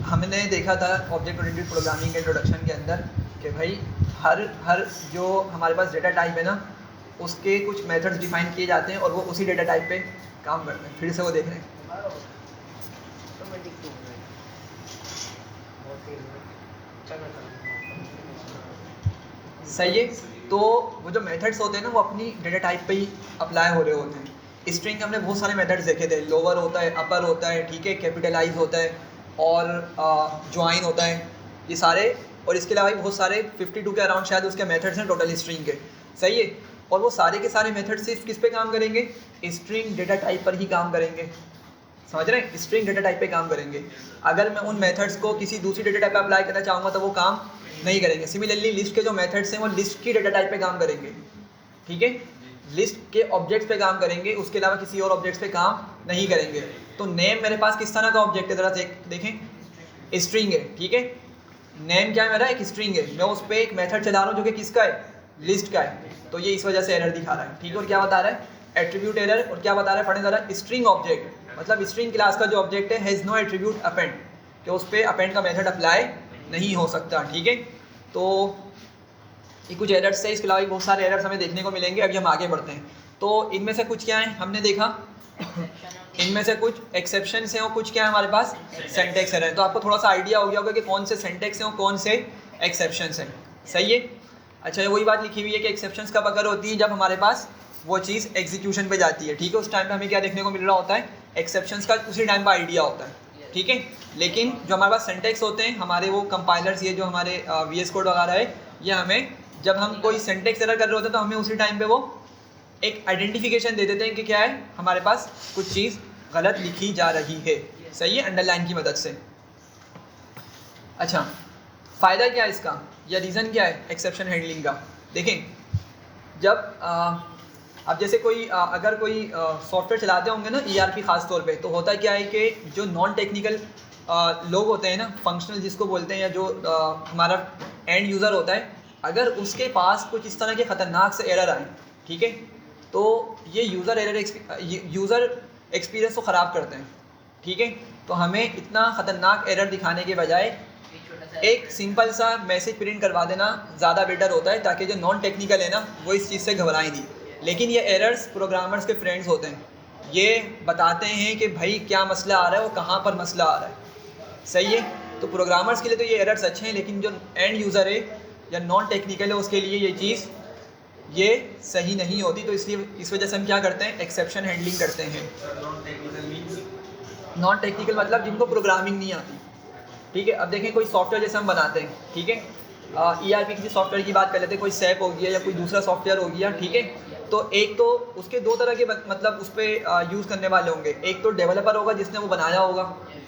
हमने देखा था ऑब्जेक्ट ओरिएंटेड प्रोग्रामिंग के इंट्रोडक्शन के अंदर कि भाई हर जो हमारे पास डेटा टाइप है ना, उसके कुछ मेथड्स डिफाइन किए जाते हैं और वो उसी डेटा टाइप पे काम करते हैं। फिर से वो देख रहे हैं, सही है। तो वो जो मेथड्स होते हैं ना, वो अपनी डेटा टाइप पे ही अप्लाई हो रहे होते हैं। स्ट्रिंग हमने बहुत सारे मेथड्स देखे थे, लोअर होता है, अपर होता है, ठीक है, कैपिटलाइज होता है और ज्वाइन होता है, ये सारे, और इसके अलावा भी बहुत सारे 52 के अराउंड शायद उसके मेथड्स हैं टोटल स्ट्रिंग के, सही है। और वो सारे के सारे मेथड सिर्फ किस पे काम करेंगे, स्ट्रिंग डेटा टाइप पर ही काम करेंगे, समझ रहे हैं, स्ट्रिंग डेटा टाइप पे काम करेंगे। अगर मैं उन मेथड्स को किसी दूसरी डेटा टाइप पे अप्लाई करना चाहूँगा तो वो काम नहीं करेंगे। सिमिलरली लिस्ट के जो मेथड्स हैं वो लिस्ट की डेटा टाइप पे काम करेंगे, ठीक है, लिस्ट के ऑब्जेक्ट्स पे काम करेंगे, उसके अलावा किसी और ऑब्जेक्ट्स पे काम नहीं करेंगे। तो नेम मेरे पास किस तरह का ऑब्जेक्ट है, ज़रा देखें, स्ट्रिंग है, ठीक है। नेम क्या है मेरा, एक स्ट्रिंग है, मैं उस पर एक मेथड चला रहा हूँ जो कि किसका है, लिस्ट का है, तो ये इस वजह से एरर दिखा रहा है, ठीक है। और क्या बता रहा है, एट्रीब्यूट एरर, और क्या बता रहा है, पढ़ने ज़रा, स्ट्रिंग ऑब्जेक्ट, मतलब स्ट्रिंग क्लास का जो ऑब्जेक्ट है हैज़ नो एट्रीब्यूट अपेंड, कि उस पर अपेंड का मेथड अप्लाई नहीं हो सकता, ठीक है। तो ये कुछ एरर्स है, इसके अलावा बहुत सारे एरर्स हमें देखने को मिलेंगे। अभी हम आगे बढ़ते हैं, तो इनमें से कुछ क्या है हमने देखा, इनमें से कुछ एक्सेप्शंस हैं और कुछ क्या है हमारे पास, सिंटैक्स एरर है। तो आपको थोड़ा सा आइडिया हो गया होगा कि कौन से सिंटैक्स हैं और कौन से एक्सेप्शंस हैं, सही है। अच्छा, ये वही बात लिखी हुई है कि एक्सेप्शंस कब अगर होती है, जब हमारे पास वो चीज़ एग्जीक्यूशन पे जाती है, ठीक है, उस टाइम पे हमें क्या देखने को मिल रहा होता है, एक्सेप्शंस का उसी टाइम पर आइडिया होता है, ठीक है। लेकिन जो हमारे पास सिंटैक्स होते हैं, हमारे वो कंपाइलर्स, ये जो हमारे VS कोड वगैरह है, ये हमें जब हम कोई सिंटैक्स एरर कर रहे होते हैं तो हमें उसी टाइम पे वो एक आइडेंटिफिकेशन दे देते हैं कि क्या है, हमारे पास कुछ चीज़ गलत लिखी जा रही है, सही है, अंडरलाइन की मदद से। अच्छा, फ़ायदा क्या है इसका, या रीज़न क्या है एक्सेप्शन हैंडलिंग का, देखें। जब अब जैसे कोई अगर कोई सॉफ्टवेयर चलाते होंगे ना, ERP ख़ास तौर पे, तो होता क्या है कि जो नॉन टेक्निकल लोग होते हैं ना, फंक्शनल जिसको बोलते हैं, या जो हमारा एंड यूज़र होता है, अगर उसके पास कुछ इस तरह के ख़तरनाक से एरर आए, ठीक है, तो ये यूज़र एक्सपीरियंस को ख़राब करते हैं, ठीक है। तो हमें इतना ख़तरनाक एरर दिखाने के बजाय एक सिंपल सा मैसेज प्रिंट करवा देना ज़्यादा बेटर होता है, ताकि जो नॉन टेक्निकल है ना वो इस चीज़ से घबराएं नहीं। लेकिन ये एरर्स प्रोग्रामर्स के फ्रेंड्स होते हैं, ये बताते हैं कि भाई क्या मसला आ रहा है और कहाँ पर मसला आ रहा है, सही है। तो प्रोग्रामर्स के लिए तो ये एरर्स अच्छे हैं, लेकिन जो एंड यूज़र है या नॉन टेक्निकल है उसके लिए ये चीज़ ये सही नहीं होती। तो इसलिए इस वजह से हम क्या करते हैं, एक्सेप्शन हैंडलिंग करते हैं। नॉन टेक्निकल मतलब जिनको प्रोग्रामिंग नहीं आती, ठीक है। अब देखें कोई सॉफ्टवेयर जैसे हम बनाते हैं, ठीक है, ERP किसी सॉफ्टवेयर की बात कर लेते हैं, कोई SAP हो गया या कोई दूसरा सॉफ्टवेयर हो गया, ठीक है। तो एक तो उसके दो तरह के मतलब उस पर यूज़ करने वाले होंगे। एक तो डेवलपर होगा जिसने वो बनाया होगा,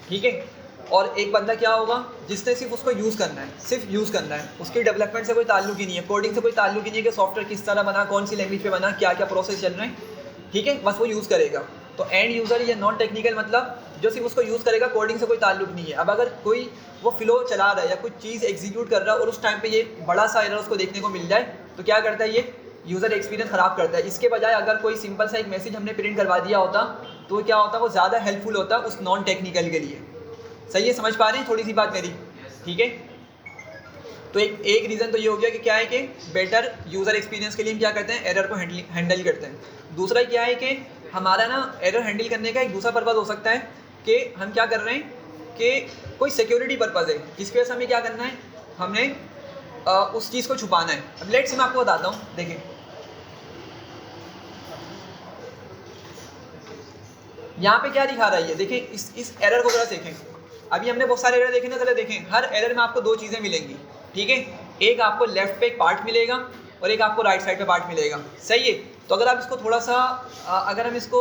ठीक है, और एक बंदा क्या होगा जिसने सिर्फ उसको यूज़ करना है, सिर्फ यूज़ करना है, उसकी डेवलपमेंट से कोई ताल्लुक ही नहीं है, कोडिंग से कोई ताल्लुक ही नहीं है कि सॉफ्टवेयर किस तरह बना, कौन सी लैंग्वेज पे बना, क्या क्या प्रोसेस चल रहे हैं, ठीक है, बस वो यूज़ करेगा। तो एंड यूज़र या नॉन टेक्निकल मतलब जो सिर्फ उसको यूज़ करेगा, कोडिंग से कोई ताल्लुक नहीं है। अब अगर कोई वो फ्लो चला रहा है या कुछ चीज़ एग्जीक्यूट कर रहा है और उस टाइम पे ये बड़ा सा एरर उसको देखने को मिल जाए तो क्या करता है, ये यूज़र एक्सपीरियंस ख़राब करता है। इसके बजाय अगर कोई सिंपल सा एक मैसेज हमने प्रिंट करवा दिया होता तो क्या होता, वो ज़्यादा हेल्पफुल होता उस नॉन टेक्निकल के लिए। सही है, समझ पा रहे हैं थोड़ी सी बात मेरी, ठीक है। तो एक रीज़न तो ये हो गया कि क्या है कि बेटर यूज़र एक्सपीरियंस के लिए हम क्या करते हैं, एरर को हैंडल करते हैं। दूसरा क्या है कि हमारा ना एरर हैंडल करने का एक दूसरा पर्पज़ हो सकता है कि हम क्या कर रहे हैं कि कोई सिक्योरिटी पर्पज़ है जिसकी वजह से हमें क्या करना है, हमने उस चीज़ को छुपाना है। अब लेट्स मैं आपको बताता हूँ, देखें यहाँ पे क्या दिखा रहा है, ये देखें इस एरर को जरा देखें। अभी हमने बहुत सारे एरर देखे ना, जरा देखें, हर एरर में आपको दो चीज़ें मिलेंगी, ठीक है, एक आपको लेफ्ट पे एक पार्ट मिलेगा और एक आपको राइट साइड पे पार्ट मिलेगा, सही है। तो अगर आप इसको थोड़ा सा अगर हम इसको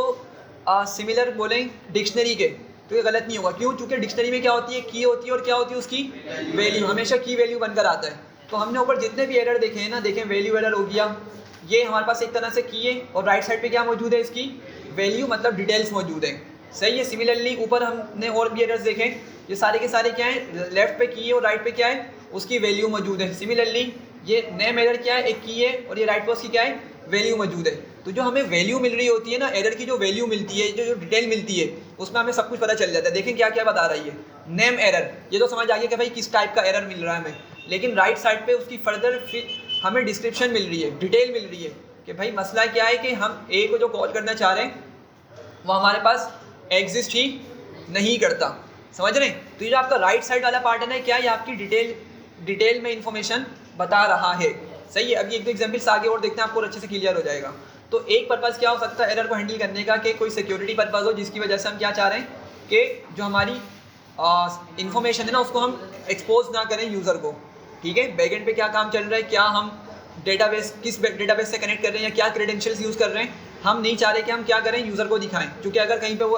सिमिलर बोलें डिक्शनरी के तो ये गलत नहीं होगा। क्यों? चूँकि डिक्शनरी में क्या होती है, की होती है और क्या होती है उसकी वैल्यू, हमेशा की वैल्यू बनकर आता है। तो हमने ऊपर जितने भी एरर देखे हैं ना, देखें वैल्यू एरर हो गया, ये हमारे पास एक तरह से की है, और राइट साइड पे क्या मौजूद है, इसकी वैल्यू मतलब डिटेल्स मौजूद है, सही है। सिमिलरली ऊपर हमने और भी एरर्स देखे, ये सारे के सारे क्या है, लेफ्ट पे की है और राइट पे क्या है, उसकी वैल्यू मौजूद है। सिमिलरली ये नेम एरर क्या है, एक की है और ये राइट पे उसकी क्या है, वैल्यू मौजूद है। तो जो हमें वैल्यू मिल रही होती है ना, एरर की जो वैल्यू मिलती है, जो डिटेल मिलती है, उसमें हमें सब कुछ पता चल जाता है। देखें क्या क्या बता रही है, नेम एरर, ये तो समझ आ गया कि भाई किस टाइप का एरर मिल रहा है हमें, लेकिन राइट साइड पे उसकी फर्दर हमें डिस्क्रिप्शन मिल रही है, डिटेल मिल रही है कि भाई मसला क्या है कि हम ए को जो कॉल करना चाह रहे हैं वो हमारे पास एग्जिस्ट ही नहीं करता, समझ रहे हैं। तो ये जो आपका राइट साइड वाला पार्ट है ना, क्या ये आपकी डिटेल में इंफॉर्मेशन बता रहा है, सही है। अभी एक दो एग्जाम्पल्स आगे और देखते हैं, आपको अच्छे से क्लियर हो जाएगा। तो एक पर्पज़ क्या हो सकता है एरर को हैंडल करने का, कि कोई सिक्योरिटी पर्पज़ हो जिसकी वजह से हम क्या चाह रहे हैं कि जो हमारी इंफॉर्मेशन है ना उसको हम एक्सपोज ना करें यूज़र को, ठीक है। बैकएंड पे क्या काम चल रहा है, क्या हम डेटाबेस किस डेटाबेस से कनेक्ट कर रहे हैं या क्या क्रेडेंशियल्स यूज़ कर रहे हैं, हम नहीं चाह रहे कि हम क्या करें, यूज़र को दिखाएं, क्योंकि अगर कहीं पे वो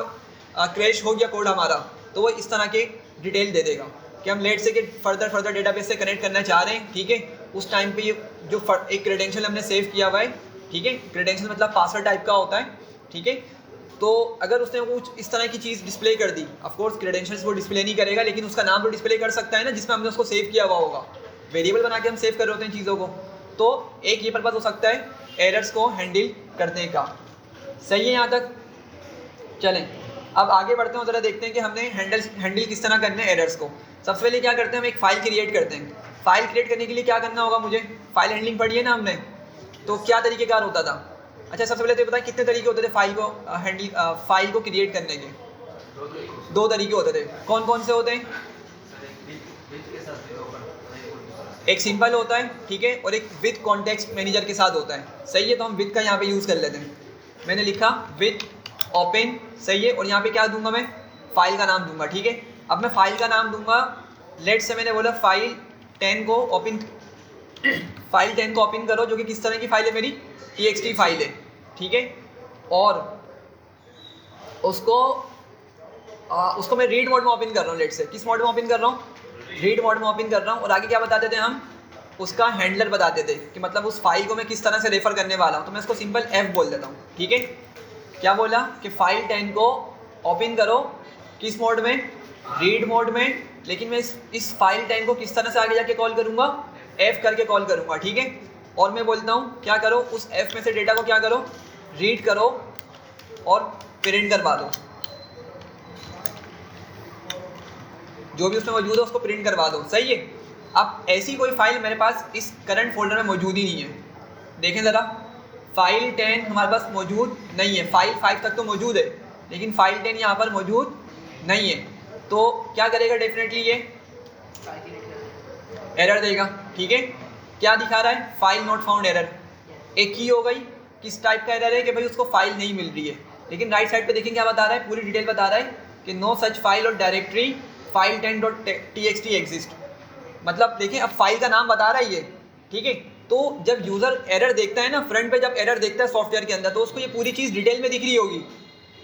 क्रैश हो गया कोड हमारा तो वो इस तरह के डिटेल दे देगा कि हम लेट से कि फर्दर डेटाबेस से कनेक्ट करना चाह रहे हैं, ठीक है। उस टाइम पे ये जो एक क्रेडेंशियल हमने सेव किया हुआ है, ठीक है, क्रेडेंशियल मतलब पासवर्ड टाइप का होता है, ठीक है। तो अगर उसने कुछ इस तरह की चीज़ डिस्प्ले कर दी, ऑफकोर्स क्रेडेंशियल्स वो डिस्प्ले नहीं करेगा, लेकिन उसका नाम तो डिस्प्ले कर सकता है ना जिसमें हमने उसको सेव किया हुआ होगा, वेरिएबल बना के हम सेव कर रहे होते हैं चीज़ों को। तो एक ये पर्पज़ हो सकता है एरर्स को हैंडल करने का, सही है। यहाँ तक चलें, अब आगे बढ़ते हैं, ज़रा देखते हैं कि हमने हैंडल किस तरह करने हैं एरर्स को। सबसे पहले क्या करते हैं, हम एक फ़ाइल क्रिएट करते हैं। फ़ाइल क्रिएट करने के लिए क्या करना होगा, मुझे फ़ाइल हैंडलिंग पढ़ी है ना हमने, तो क्या तरीक़ेकार होता था। अच्छा, सबसे पहले तो बताएं कितने तरीके होते थे फ़ाइल को क्रिएट करने के। दो तरीके होते थे, कौन कौन से होते हैं, एक सिंपल होता है, ठीक है, और एक विद कॉन्टेक्स्ट मैनेजर के साथ होता है, सही है। तो हम विद का यहाँ पे यूज़ कर लेते हैं, मैंने लिखा विद ओपन, सही है, और यहाँ पे क्या दूंगा मैं, फ़ाइल का नाम दूंगा, ठीक है। अब मैं फ़ाइल का नाम दूंगा, लेट से मैंने बोला फ़ाइल 10 को ओपन करो, जो कि किस तरह की फ़ाइल है, मेरी txt फाइल है, ठीक है। और उसको मैं रीड मोड में ओपन कर रहा हूँ, लेट से किस मोड में ओपन कर रहा हूँ, रीड मोड में ओपन कर रहा हूँ। और आगे क्या बताते थे हम, उसका हैंडलर बताते थे कि मतलब उस फाइल को मैं किस तरह से रेफ़र करने वाला हूँ, तो मैं इसको सिंपल f बोल देता हूँ, ठीक है। क्या बोला कि फ़ाइल 10 को ओपन करो, किस मोड में, रीड मोड में, लेकिन मैं इस फाइल 10 को किस तरह से आगे जाके कॉल करूँगा, f करके कॉल करूँगा, ठीक है। और मैं बोलता हूँ क्या करो, उस f में से डेटा को क्या करो, रीड करो और प्रिंट करवा दो, जो भी उसमें मौजूद है उसको प्रिंट करवा दो, सही है। अब ऐसी कोई फाइल मेरे पास इस करंट फोल्डर में मौजूद ही नहीं है, देखें ज़रा, फाइल 10 हमारे पास मौजूद नहीं है, फाइल 5 तक तो मौजूद है, लेकिन फाइल 10 यहाँ पर मौजूद नहीं है। तो क्या करेगा, डेफिनेटली ये एरर देगा, ठीक है। क्या दिखा रहा है, फाइल नॉट फाउंड एरर, एक की हो गई, किस टाइप का एरर है कि भाई उसको फाइल नहीं मिल रही है। लेकिन राइट साइड पे देखें क्या बता रहा है, पूरी डिटेल बता रहा है कि नो सच फाइल और डायरेक्टरी फाइल 10.txt एग्जिस्ट, मतलब देखें अब फाइल का नाम बता रहा है ये, ठीक है। तो जब यूज़र एरर देखता है ना, फ्रंट पे जब एरर देखता है सॉफ्टवेयर के अंदर, तो उसको ये पूरी चीज़ डिटेल में दिख रही होगी,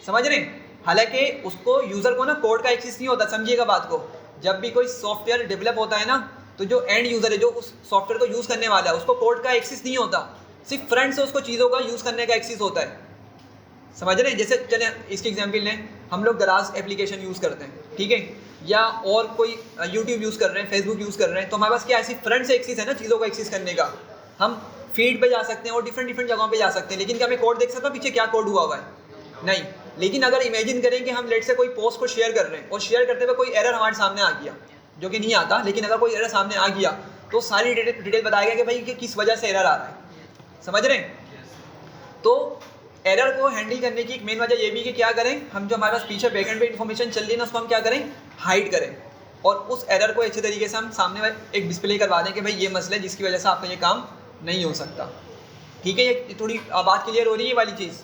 समझ रहे हैं। हालांकि उसको यूज़र को ना कोड का एक्सेस नहीं होता, समझिएगा बात को। जब भी कोई सॉफ्टवेयर डेवलप होता है ना, तो जो एंड यूज़र है, जो उस सॉफ्टवेयर को यूज़ करने वाला है, उसको कोड का एक्सेस नहीं होता, सिर्फ फ्रंट से उसको चीज़ों का यूज़ करने का एक्सेस होता है, समझ रहे हैं। जैसे चले इसकी एग्जांपल लें, हम लोग गराज एप्लीकेशन यूज़ करते हैं, ठीक है, या और कोई यूट्यूब यूज़ कर रहे हैं, फेसबुक यूज़ कर रहे हैं, तो हमारे पास क्या ऐसी फ्रंट से एक्सेस है ना चीज़ों का एक्सेस करने का। हम फीड पे जा सकते हैं और डिफरेंट जगहों पे जा सकते हैं, लेकिन क्या मैं कोड देख सकता हूँ पीछे क्या कोड हुआ हुआ है? नहीं। लेकिन अगर इमेजिन करें कि हम लेट से कोई पोस्ट को शेयर कर रहे हैं और शेयर करते हुए कोई एरर हमारे सामने आ गया, जो कि नहीं आता, लेकिन अगर कोई एरर सामने आ गया तो सारी डिटेल बताएगा कि भाई कि किस वजह से एरर आ रहा है, समझ रहे हैं। तो एरर को हैंडल करने की एक मेन वजह ये भी कि क्या करें, हम जो हमारे पास पीछे बैकएंड पे इन्फॉर्मेशन चल रही है ना, उसको हम क्या करें, हाइड करें, और उस एरर को अच्छे तरीके से हम सामने एक डिस्प्ले करवा दें कि भाई ये मसला है जिसकी वजह से आपका ये काम नहीं हो सकता, ठीक है। ये थोड़ी बात क्लियर हो रही है ये वाली चीज़।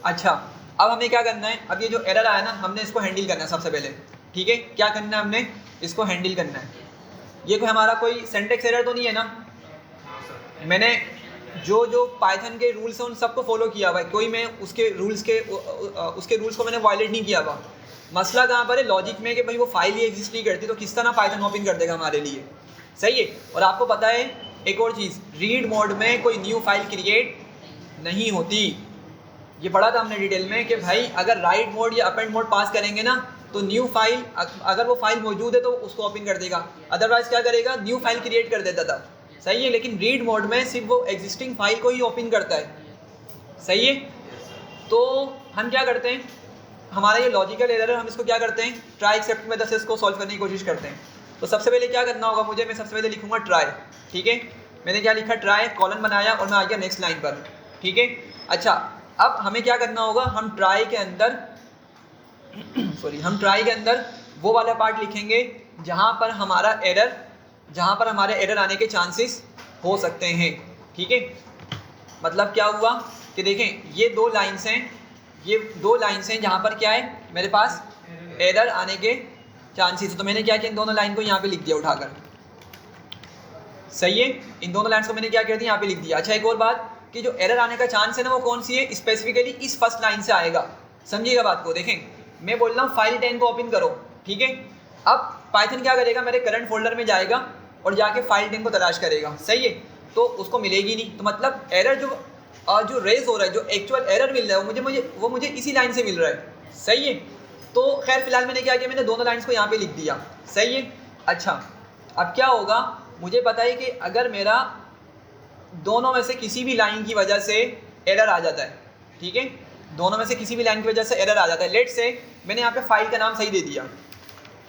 अच्छा, अब हमें क्या करना है, अब ये जो एरर आया ना, हमने इसको हैंडल करना है सबसे पहले, ठीक है। क्या करना है, हमने इसको हैंडल करना है। ये कोई हमारा कोई सिंटैक्स एरर तो नहीं है ना, मैंने जो पाइथन के रूल्स हैं उन सबको फॉलो किया हुआ है, कोई मैं उसके रूल्स को मैंने वायलेट नहीं किया हुआ। मसला कहाँ पर है, लॉजिक में कि भाई वो फाइल ही एग्जिस्ट नहीं करती, तो किस तरह पाइथन ओपन कर देगा हमारे लिए, सही है। और आपको पता है एक और चीज़, रीड मोड में कोई न्यू फाइल क्रिएट नहीं होती। ये पढ़ा था हमने डिटेल में कि भाई अगर राइट मोड या अपेंड मोड पास करेंगे ना, तो न्यू फाइल, अगर वो फाइल मौजूद है तो उसको ओपन कर देगा, अदरवाइज क्या करेगा, न्यू फाइल क्रिएट कर देता था, सही है। लेकिन रीड मोड में सिर्फ वो एग्जिस्टिंग फाइल को ही ओपन करता है, सही है। तो हम क्या करते हैं, हमारा ये लॉजिकल एरर है, हम इसको क्या करते हैं, ट्राई एक्सेप्ट मेथड से इसको सॉल्व करने की कोशिश करते हैं। तो सबसे पहले क्या करना होगा मुझे, मैं सबसे पहले लिखूंगा ट्राई, ठीक है। मैंने क्या लिखा, ट्राई, कॉलन बनाया और मैं आ गया नेक्स्ट लाइन पर, ठीक है। अच्छा, अब हमें क्या करना होगा, हम ट्राई के अंदर हम ट्राई के अंदर वो वाला पार्ट लिखेंगे जहाँ पर हमारे एरर आने के चांसेस हो सकते हैं, ठीक है। मतलब क्या हुआ कि देखें, ये दो लाइन्स हैं जहाँ पर क्या है, मेरे पास एरर आने के चांसेस। तो मैंने क्या किया, इन दोनों लाइन को यहाँ पे लिख दिया उठाकर, सही है। इन दोनों लाइन्स को मैंने क्या किया, यहाँ पे लिख दिया। अच्छा, एक और बात कि जो एरर आने का चांस है ना, वो कौन सी है, स्पेसिफिकली इस फर्स्ट लाइन से आएगा, समझिएगा बात को। देखें, मैं बोल रहा हूँ फाइल 10 को ओपन करो, ठीक है। अब पाइथन क्या करेगा, मेरे करंट फोल्डर में जाएगा और जाके फाइल 10 को तलाश करेगा, सही है। तो उसको मिलेगी नहीं, तो मतलब एरर जो रेज हो रहा है, जो एक्चुअल एरर मिल रहा है वो मुझे इसी लाइन से मिल रहा है, सही है। तो खैर फिलहाल मैंने क्या किया, मैंने दोनों लाइन्स को यहाँ पे लिख दिया, सही है। अच्छा, अब क्या होगा, मुझे पता है कि अगर मेरा दोनों में से किसी भी लाइन की वजह से एरर आ जाता है, ठीक है, दोनों में से किसी भी लाइन की वजह से एरर आ जाता है, लेट से मैंने यहाँ पे फाइल का नाम सही दे दिया,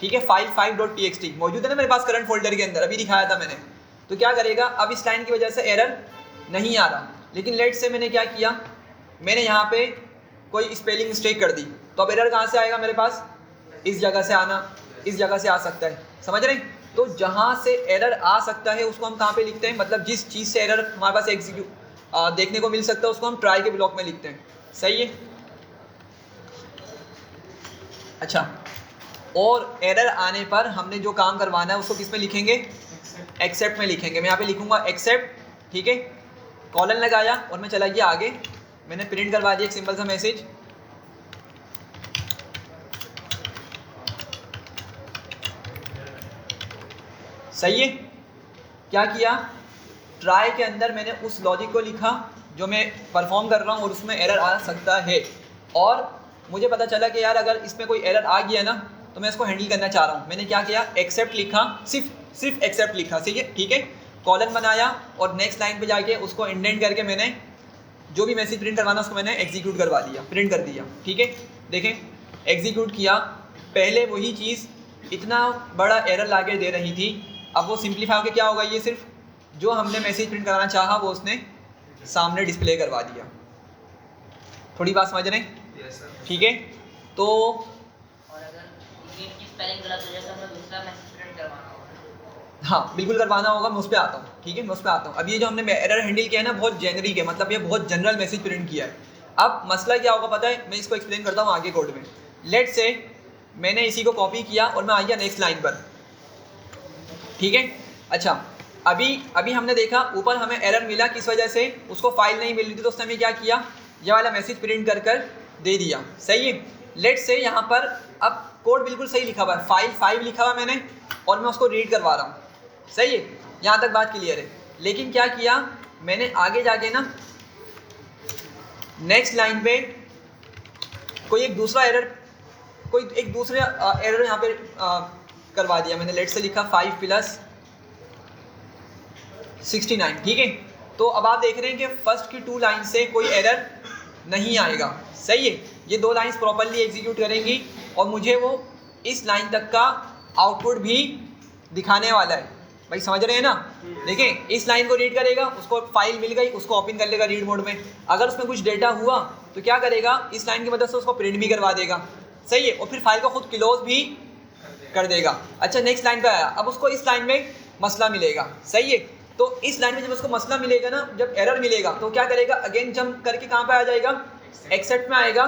ठीक है, फाइल 5.txt मौजूद है ना मेरे पास करंट फोल्डर के अंदर, अभी दिखाया था मैंने। तो क्या करेगा, अब इस लाइन की वजह से एरर नहीं आ रहा, लेकिन लेट से मैंने क्या किया, मैंने यहाँ पे कोई स्पेलिंग मिस्टेक कर दी, तो अब एरर कहाँ से आएगा मेरे पास, इस जगह से इस जगह से आ सकता है, समझ रहे हैं। तो जहाँ से एरर आ सकता है उसको हम कहाँ पे लिखते हैं, मतलब जिस चीज़ से एरर हमारे पास देखने को मिल सकता है उसको हम ट्राई के ब्लॉक में लिखते हैं, सही है। अच्छा, और एरर आने पर हमने जो काम करवाना है उसको किस में लिखेंगे, एक्सेप्ट में लिखेंगे। मैं यहाँ पे लिखूंगा एक्सेप्ट, ठीक है, कॉलन लगाया और मैं चला गया आगे, मैंने प्रिंट करवा दिया एक सिंपल सा मैसेज, सही है। क्या किया, ट्राई के अंदर मैंने उस लॉजिक को लिखा जो मैं परफॉर्म कर रहा हूँ और उसमें एरर आ सकता है, और मुझे पता चला कि यार अगर इसमें कोई एरर आ गया ना तो मैं इसको हैंडल करना चाह रहा हूँ। मैंने क्या किया, एक्सेप्ट लिखा, सिर्फ एक्सेप्ट लिखा, ठीक है, कॉलन बनाया और नेक्स्ट लाइन पे जाके उसको इंडेंट करके मैंने जो भी मैसेज प्रिंट करवाना उसको मैंने एग्जीक्यूट करवा दिया, प्रिंट कर दिया, ठीक है। देखें, एग्जीक्यूट किया, पहले वही चीज़ इतना बड़ा एरर लाके दे रही थी, अब वो सिंप्लीफाई होकर क्या होगा, ये सिर्फ जो हमने मैसेज प्रिंट कराना चाहा वो उसने सामने डिस्प्ले करवा दिया। थोड़ी बात समझ रहे हैं, ठीक है। तो और अगर नीट की स्पेलिंग गलत हो जाए तो हमें दूसरा मैसेज प्रिंट करवाना होगा, हाँ बिल्कुल करवाना होगा, मैं उस पर आता हूँ, ठीक है, मैं उस पर आता हूँ। अब ये जो हमने एरर हैंडल किया है ना बहुत जेनरिक है, मतलब ये बहुत जनरल मैसेज प्रिंट किया है। अब मसला क्या होगा पता है, मैं इसको एक्सप्लेन करता हूँ आगे कोड में। लेट से मैंने इसी को कॉपी किया और मैं आ गया नेक्स्ट लाइन पर, ठीक है। अच्छा, अभी हमने देखा ऊपर हमें एरर मिला, किस वजह से? उसको फाइल नहीं मिल रही थी, तो उसने हमें क्या किया, ये वाला मैसेज प्रिंट कर कर दे दिया। सही है। लेट से यहाँ पर अब कोड बिल्कुल सही लिखा हुआ है, फाइल 5 लिखा हुआ है मैंने, और मैं उसको रीड करवा रहा हूँ। सही है, यहाँ तक बात क्लियर है। लेकिन क्या किया मैंने, आगे जाके ना नेक्स्ट लाइन पे कोई एक दूसरा एरर यहाँ पे करवा दिया मैंने। लेट से लिखा 5 + 69, ठीक है। तो अब आप देख रहे हैं कि फर्स्ट की 2 लाइन से कोई एरर नहीं आएगा। सही है, ये 2 लाइंस प्रॉपर्ली एग्जीक्यूट करेंगी और मुझे वो इस लाइन तक का आउटपुट भी दिखाने वाला है। भाई समझ रहे हैं ना? देखें, इस लाइन को रीड करेगा, उसको फाइल मिल गई, उसको ओपन कर लेगा रीड मोड में। अगर उसमें कुछ डेटा हुआ तो क्या करेगा, इस लाइन की मदद से उसको प्रिंट भी करवा देगा। सही है, और फिर फाइल को खुद क्लोज भी कर देगा। अच्छा, नेक्स्ट लाइन पे आया, अब उसको इस लाइन में मसला मिलेगा। सही है, तो इस लाइन में जब उसको मसला मिलेगा ना, जब एरर मिलेगा तो क्या करेगा, अगेन जंप करके कहाँ पे आ जाएगा, एक्सेप्ट में आएगा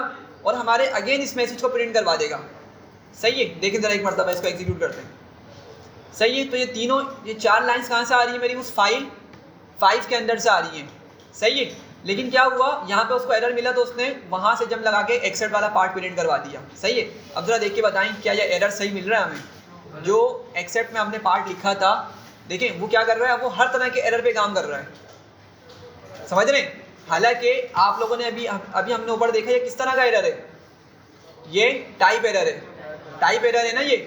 और हमारे अगेन इस मैसेज को प्रिंट करवा देगा। सही है, देखें ज़रा एक मरतबा इसको एग्जीक्यूट करते हैं। सही है, तो ये 4 लाइंस कहाँ से आ रही है मेरी, उस फाइल 5 के अंदर से आ रही है। सही है, लेकिन क्या हुआ, यहाँ पे उसको एरर मिला तो उसने वहाँ से जंप लगा के एक्सेप्ट वाला पार्ट प्रिंट करवा दिया। सही है, अब ज़रा देख के बताएं क्या ये एरर सही मिल रहा है हमें? जो एक्सेप्ट में हमने पार्ट लिखा था, देखें वो क्या कर रहा है, वो हर तरह के एरर पे काम कर रहा है। समझ रहे हैं? हालांकि आप लोगों ने अभी हमने ऊपर देखा ये किस तरह का एरर है, ये टाइप एरर है। टाइप एरर है ना ये।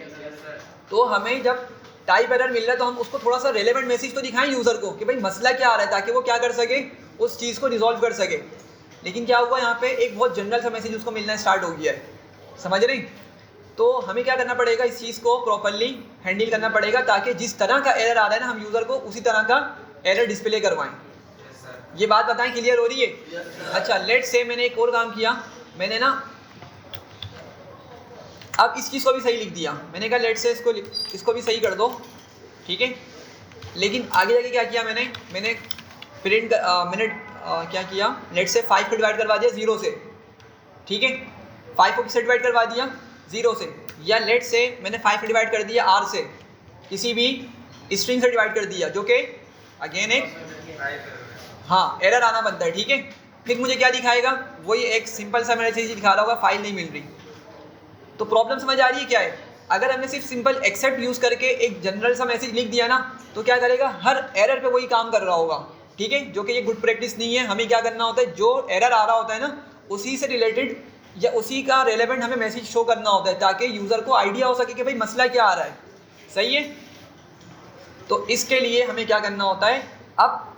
तो हमें जब टाइप एरर मिल रहा है तो हम उसको थोड़ा सा रेलेवेंट मैसेज तो दिखाएं यूज़र को कि भाई मसला क्या आ रहा है, ताकि वो क्या कर सके, उस चीज़ को रिजॉल्व कर सके। लेकिन क्या हुआ, यहाँ पे एक बहुत जनरल सा मैसेज उसको मिलना स्टार्ट हो गया है। समझ रहे? तो हमें क्या करना पड़ेगा, इस चीज़ को प्रॉपर्ली हैंडल करना पड़ेगा, ताकि जिस तरह का एरर आ रहा है ना, हम यूज़र को उसी तरह का एरर डिस्प्ले करवाएं। ये बात बताएं, क्लियर हो रही है? अच्छा, लेट से मैंने एक और काम किया, मैंने ना अब इस चीज़ को भी सही लिख दिया। मैंने कहा लेट से इसको भी सही कर दो, ठीक है। लेकिन आगे जाके क्या किया मैंने प्रिंट क्या किया, लेट से 5 को डिवाइड करवा दिया 0 से, ठीक है। 5 को किससे डिवाइड करवा दिया, 0 से। या लेट से मैंने 5 को डिवाइड कर दिया R से, किसी भी स्ट्रिंग से डिवाइड कर दिया, जो कि अगेन एक हाँ एरर आना बनता है, ठीक है। फिर मुझे क्या दिखाएगा, वही एक सिंपल सा मैसेज दिखा रहा होगा, फाइल नहीं मिल रही। तो प्रॉब्लम समझ आ रही है क्या है? अगर हमने सिर्फ सिंपल एक्सेप्ट यूज़ करके एक जनरल सा मैसेज लिख दिया ना, तो क्या करेगा, हर एरर पे वही काम कर रहा होगा, ठीक है। जो कि ये गुड प्रैक्टिस नहीं है। हमें क्या करना होता है, जो एरर आ रहा होता है ना, उसी से रिलेटेड या उसी का रेलेवेंट हमें मैसेज शो करना होता है, ताकि यूज़र को आइडिया हो सके कि भाई मसला क्या आ रहा है। सही है, तो इसके लिए हमें क्या करना होता है, अब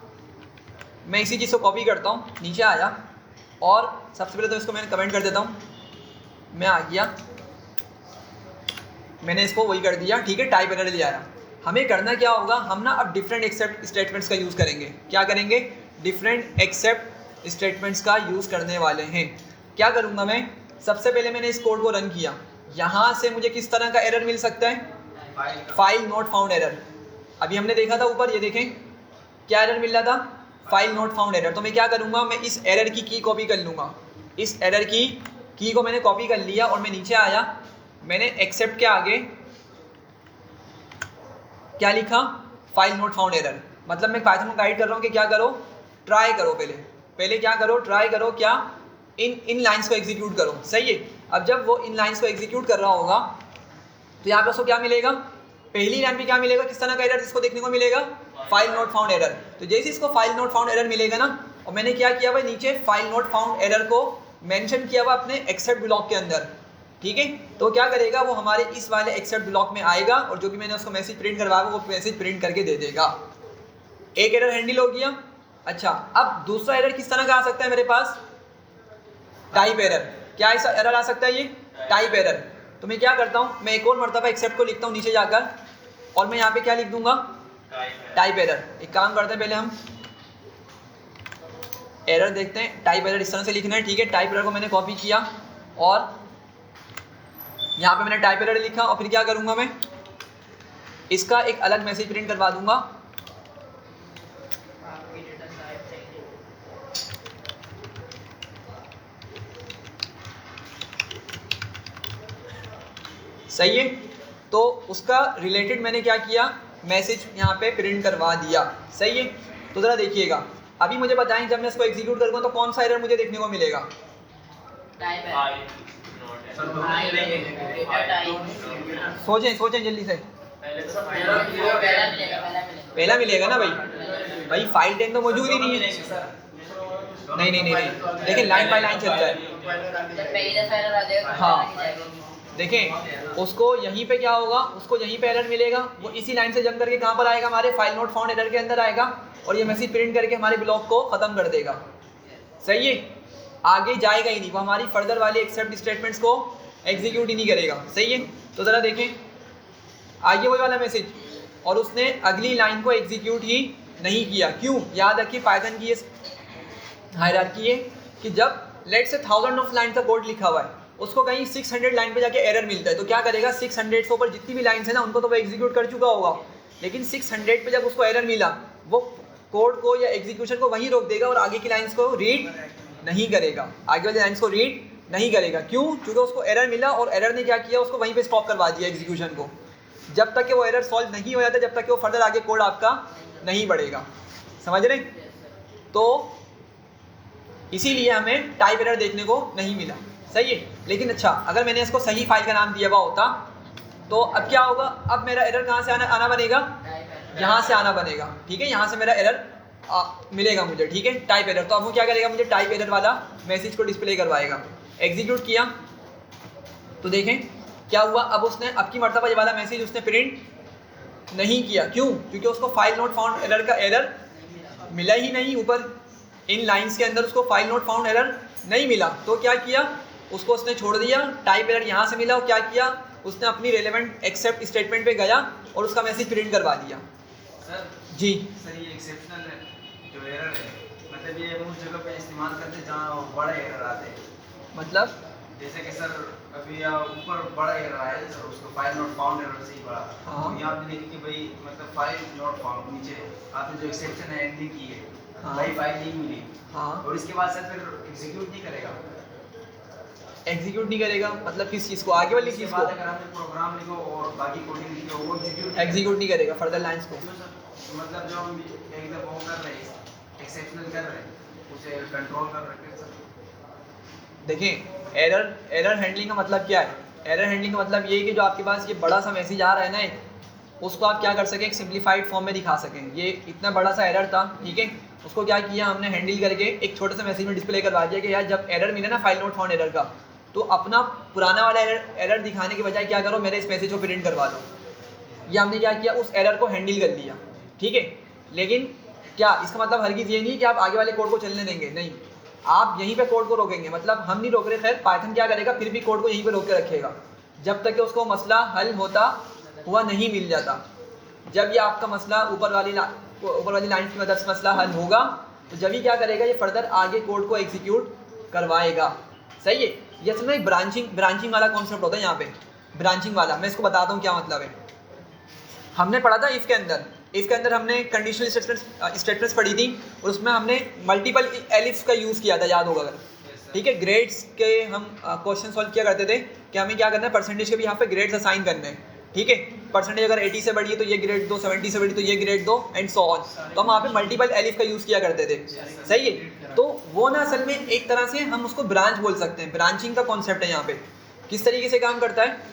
मैं इसी चीज़ को कॉपी करता हूँ, नीचे आया और सबसे पहले तो इसको मैंने कमेंट कर देता हूँ। मैं आ गया, मैंने इसको वही कर दिया, ठीक है। टाइप एरर ले आया। हमें करना क्या होगा, हम ना अब डिफरेंट एक्सेप्ट स्टेटमेंट्स का यूज़ करेंगे। क्या करेंगे, डिफरेंट एक्सेप्ट स्टेटमेंट्स का यूज़ करने वाले हैं। क्या करूँगा मैं, सबसे पहले मैंने इस कोड को रन किया। यहाँ से मुझे किस तरह का एरर मिल सकता है, फाइल नॉट फाउंड एरर। अभी हमने देखा था ऊपर, ये देखें क्या एरर मिल रहा था, फाइल नॉट फाउंड एरर। तो मैं क्या करूँगा, मैं इस एरर की की कॉपी कर लूँगा। इस एरर की को मैंने कॉपी कर लिया और मैं नीचे आया, मैंने एक्सेप्ट के आगे क्या लिखा, फाइल नॉट फाउंड एरर। मतलब मैं पाइथन को गाइड कर रहा हूँ कि क्या करो, ट्राई करो, पहले क्या करो, ट्राई करो, क्या इन लाइंस को एग्जीक्यूट करो। सही है। अब जब वो इन लाइंस को एग्जीक्यूट कर रहा होगा तो यहाँ पे उसको क्या मिलेगा, पहली लाइन पे क्या मिलेगा, किस तरह का एरर इसको देखने को मिलेगा, फाइल नॉट फाउंड एरर। तो जैसे इसको फाइल नॉट फाउंड एरर मिलेगा ना, और मैंने क्या किया भाई, नीचे फाइल नॉट फाउंड एरर को मेंशन किया हुआ अपने एक्सेप्ट ब्लॉक के अंदर, ठीक है। तो क्या करेगा, वो हमारे इस वाले एक्सेप्ट ब्लॉक में आएगा और जो भी मैंने उसको मैसेज प्रिंट करवाया वो मैसेज प्रिंट करके दे देगा। एक एरर हैंडल हो गया। अच्छा, अब दूसरा एरर किस तरह का आ सकता है मेरे पास, टाइप एरर। क्या ऐसा एरर आ सकता है, ये टाइप एरर। तो मैं क्या करता हूँ, मैं एक और मरतबा एक्सेप्ट को लिखता हूँ नीचे जाकर, और मैं यहाँ पे क्या लिख दूंगा, टाइप एरर। एक काम करते हैं, पहले हम एरर देखते हैं। टाइप एरर इस तरह से लिखना है, ठीक है। टाइप एरर को मैंने कॉपी किया और यहाँ पे मैंने टाइप एरर लिखा, और फिर क्या करूँगा, मैं इसका एक अलग मैसेज प्रिंट करवा दूंगा। सही है। तो उसका रिलेटेड मैंने क्या किया, मैसेज यहाँ पे प्रिंट करवा दिया। सही है, तो ज़रा देखिएगा, अभी मुझे बताएं जब मैं इसको एग्जीक्यूट करूँगा तो कौन सा एरर मुझे देखने को मिलेगा? टाइप है आई सोचें जल्दी से। पहला मिलेगा ना भाई फाइल 10 तो मौजूद ही नहीं है। नहीं, देखिए लाइन बाय लाइन चलता है। जब पहली दफा एरर आ जाएगा तो हाँ। आगे जाएगा। देखें उसको यहीं पे क्या होगा, उसको यहीं पे एरर मिलेगा, वो इसी लाइन से जंप करके कहाँ पर आएगा, हमारे फाइल नोट फाउंड एरर के अंदर आएगा और ये मैसेज प्रिंट करके हमारे ब्लॉक को ख़त्म कर देगा। सही है, आगे जाएगा ही नहीं, वो हमारी फर्दर वाली एक्सेप्ट स्टेटमेंट्स को एग्जीक्यूट ही नहीं करेगा। सही है, तो ज़रा देखें आगे वही वाला मैसेज, और उसने अगली लाइन को एग्जीक्यूट ही नहीं किया। क्यों? याद रखिए पाइथन की ये हायरार्की है कि जब लेट से 1000 ऑफ लाइन का कोड लिखा हुआ है, उसको कहीं 600 लाइन पे जाके एरर मिलता है, तो क्या करेगा, 600 से ऊपर जितनी भी लाइन्स है ना उनको तो वो एग्जीक्यूट कर चुका होगा, लेकिन 600 पे जब उसको एरर मिला वो कोड को या एग्जीक्यूशन को वहीं रोक देगा और आगे की लाइन्स को रीड नहीं करेगा, आगे वाली लाइन्स को रीड नहीं करेगा। क्यों? क्योंकि उसको एरर मिला और एरर ने क्या किया, उसको वहीं पे स्टॉप करवा दिया एग्जीक्यूशन को। जब तक कि वो एरर सॉल्व नहीं हो जाता, जब तक कि वो फर्दर आगे कोड आपका नहीं बढ़ेगा। समझ रहे? तो इसीलिए हमें टाइप एरर देखने को नहीं मिला। सही है, लेकिन अच्छा अगर मैंने इसको सही फाइल का नाम दिया हुआ होता तो अब क्या होगा, अब मेरा एरर कहाँ से आना बनेगा, यहाँ से आना बनेगा। ठीक है, यहाँ से मेरा एरर मिलेगा मुझे। ठीक है, टाइप एरर, तो अब वो क्या करेगा, मुझे टाइप एरर वाला मैसेज को डिस्प्ले करवाएगा। एग्जीक्यूट किया तो देखें क्या हुआ, अब उसने अब की मर्तबा ये वाला मैसेज उसने प्रिंट नहीं किया। क्यों? क्योंकि उसको फाइल नोट फाउंड एरर का एरर मिला ही नहीं, ऊपर इन लाइंस के अंदर उसको फाइल नोट फाउंड एरर नहीं मिला। तो क्या किया, उसको उसने छोड़ दिया, टाइप एरर यहाँ से मिला और क्या किया, उसने अपनी रेलेवेंट एक्सेप्ट स्टेटमेंट पे गया और उसका मैसेज प्रिंट करवा दिया। सर जी सर ये एक्सेप्शनल जो एरर है, मतलब ये उस जगह पे इस्तेमाल करते हैं जहाँ बड़े एरर आते हैं। मतलब जैसे कि सर अभी ऊपर बड़ा एरर आया है सर, उसको फाइल नॉट फाउंड एरर से ही बड़ा। हाँ। तो यहाँ पे देखिए कि भाई मतलब फाइल नॉट फाउंड, नीचे आपने जो एक्सेप्शन है एंट्री की है, हाँ। भाई फाइल नहीं मिली, हाँ, और इसके बाद सर फिर एग्जीक्यूट नहीं करेगा। एग्जीक्यूट नहीं करेगा मतलब किस चीज़ को, आगे वाली इसके चीज़ बाद को अगर आपने प्रोग्राम लिखो और बाकी कोडिंग लिखो वो एग्जीक्यूट नहीं करेगा फर्दर लाइंस को। क्यों सर? तो मतलब जो हम एकदम वो कर रहे हैं, एक्सेप्शनल कर रहे हैं, उसे कंट्रोल कर रहे हैं सर। देखें एरर हैंडलिंग का मतलब क्या है, एरर हैंडलिंग का मतलब ये है कि जो आपके पास ये बड़ा सा मैसेज आ रहा है ना, उसको आप क्या कर सकें, एक सिंप्लीफाइड फॉर्म में दिखा सकें। ये इतना बड़ा सा एरर था, ठीक है, उसको क्या किया हमने, हैंडल करके एक छोटे से मैसेज में डिस्प्ले करवा दिया कि यार जब एरर मिले ना फाइल नोट फाउंड एरर का, तो अपना पुराना वाला एरर दिखाने के बजाय क्या करो, मेरे इस मैसेज को प्रिंट करवा दो। ये हमने क्या किया, उस एरर को हैंडल कर लिया। ठीक है, लेकिन क्या इसका मतलब हरगिज़ ये नहीं कि आप आगे वाले कोड को चलने देंगे, नहीं, आप यहीं पे कोड को रोकेंगे। मतलब हम नहीं रोक रहे, खैर पाइथन क्या करेगा, फिर भी कोड को यहीं पे रोक के रखेगा जब तक कि उसको मसला हल होता हुआ नहीं मिल जाता। जब ये आपका मसला ऊपर वाली लाइन की मदद से मसला हल होगा तो जब ही क्या करेगा, ये फर्दर आगे कोड को एग्जीक्यूट करवाएगा। सही है, ये असल में ब्रांचिंग वाला कॉन्सेप्ट होता है यहाँ पे, ब्रांचिंग वाला। मैं इसको बताता हूँ क्या मतलब है। हमने पढ़ा था इसके अंदर हमने कंडीशनल स्टेटमेंट्स पढ़ी थी और उसमें हमने मल्टीपल एलिफ्स का यूज़ किया था, याद होगा अगर। ठीक है, ग्रेड्स के हम क्वेश्चन सॉल्व किया करते थे कि हमें क्या करना है, परसेंटेज के भी यहाँ पे ग्रेड्स असाइन करने हैं। ठीक है, परसेंटेज अगर 80 से बढ़ी है तो ये ग्रेड दो, 70 से बढ़ी तो ये ग्रेड दो, एंड सो ऑन। तो हम वहाँ पे मल्टीपल एलिफ का यूज़ किया करते थे। सही है, तो वो ना असल में एक तरह से हम उसको ब्रांच बोल सकते हैं, ब्रांचिंग का कॉन्सेप्ट है यहाँ पे। किस तरीके से काम करता है,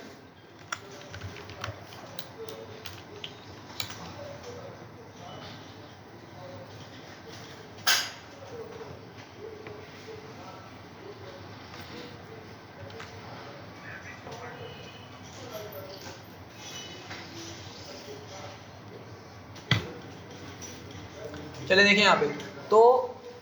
चले देखें यहाँ पे। तो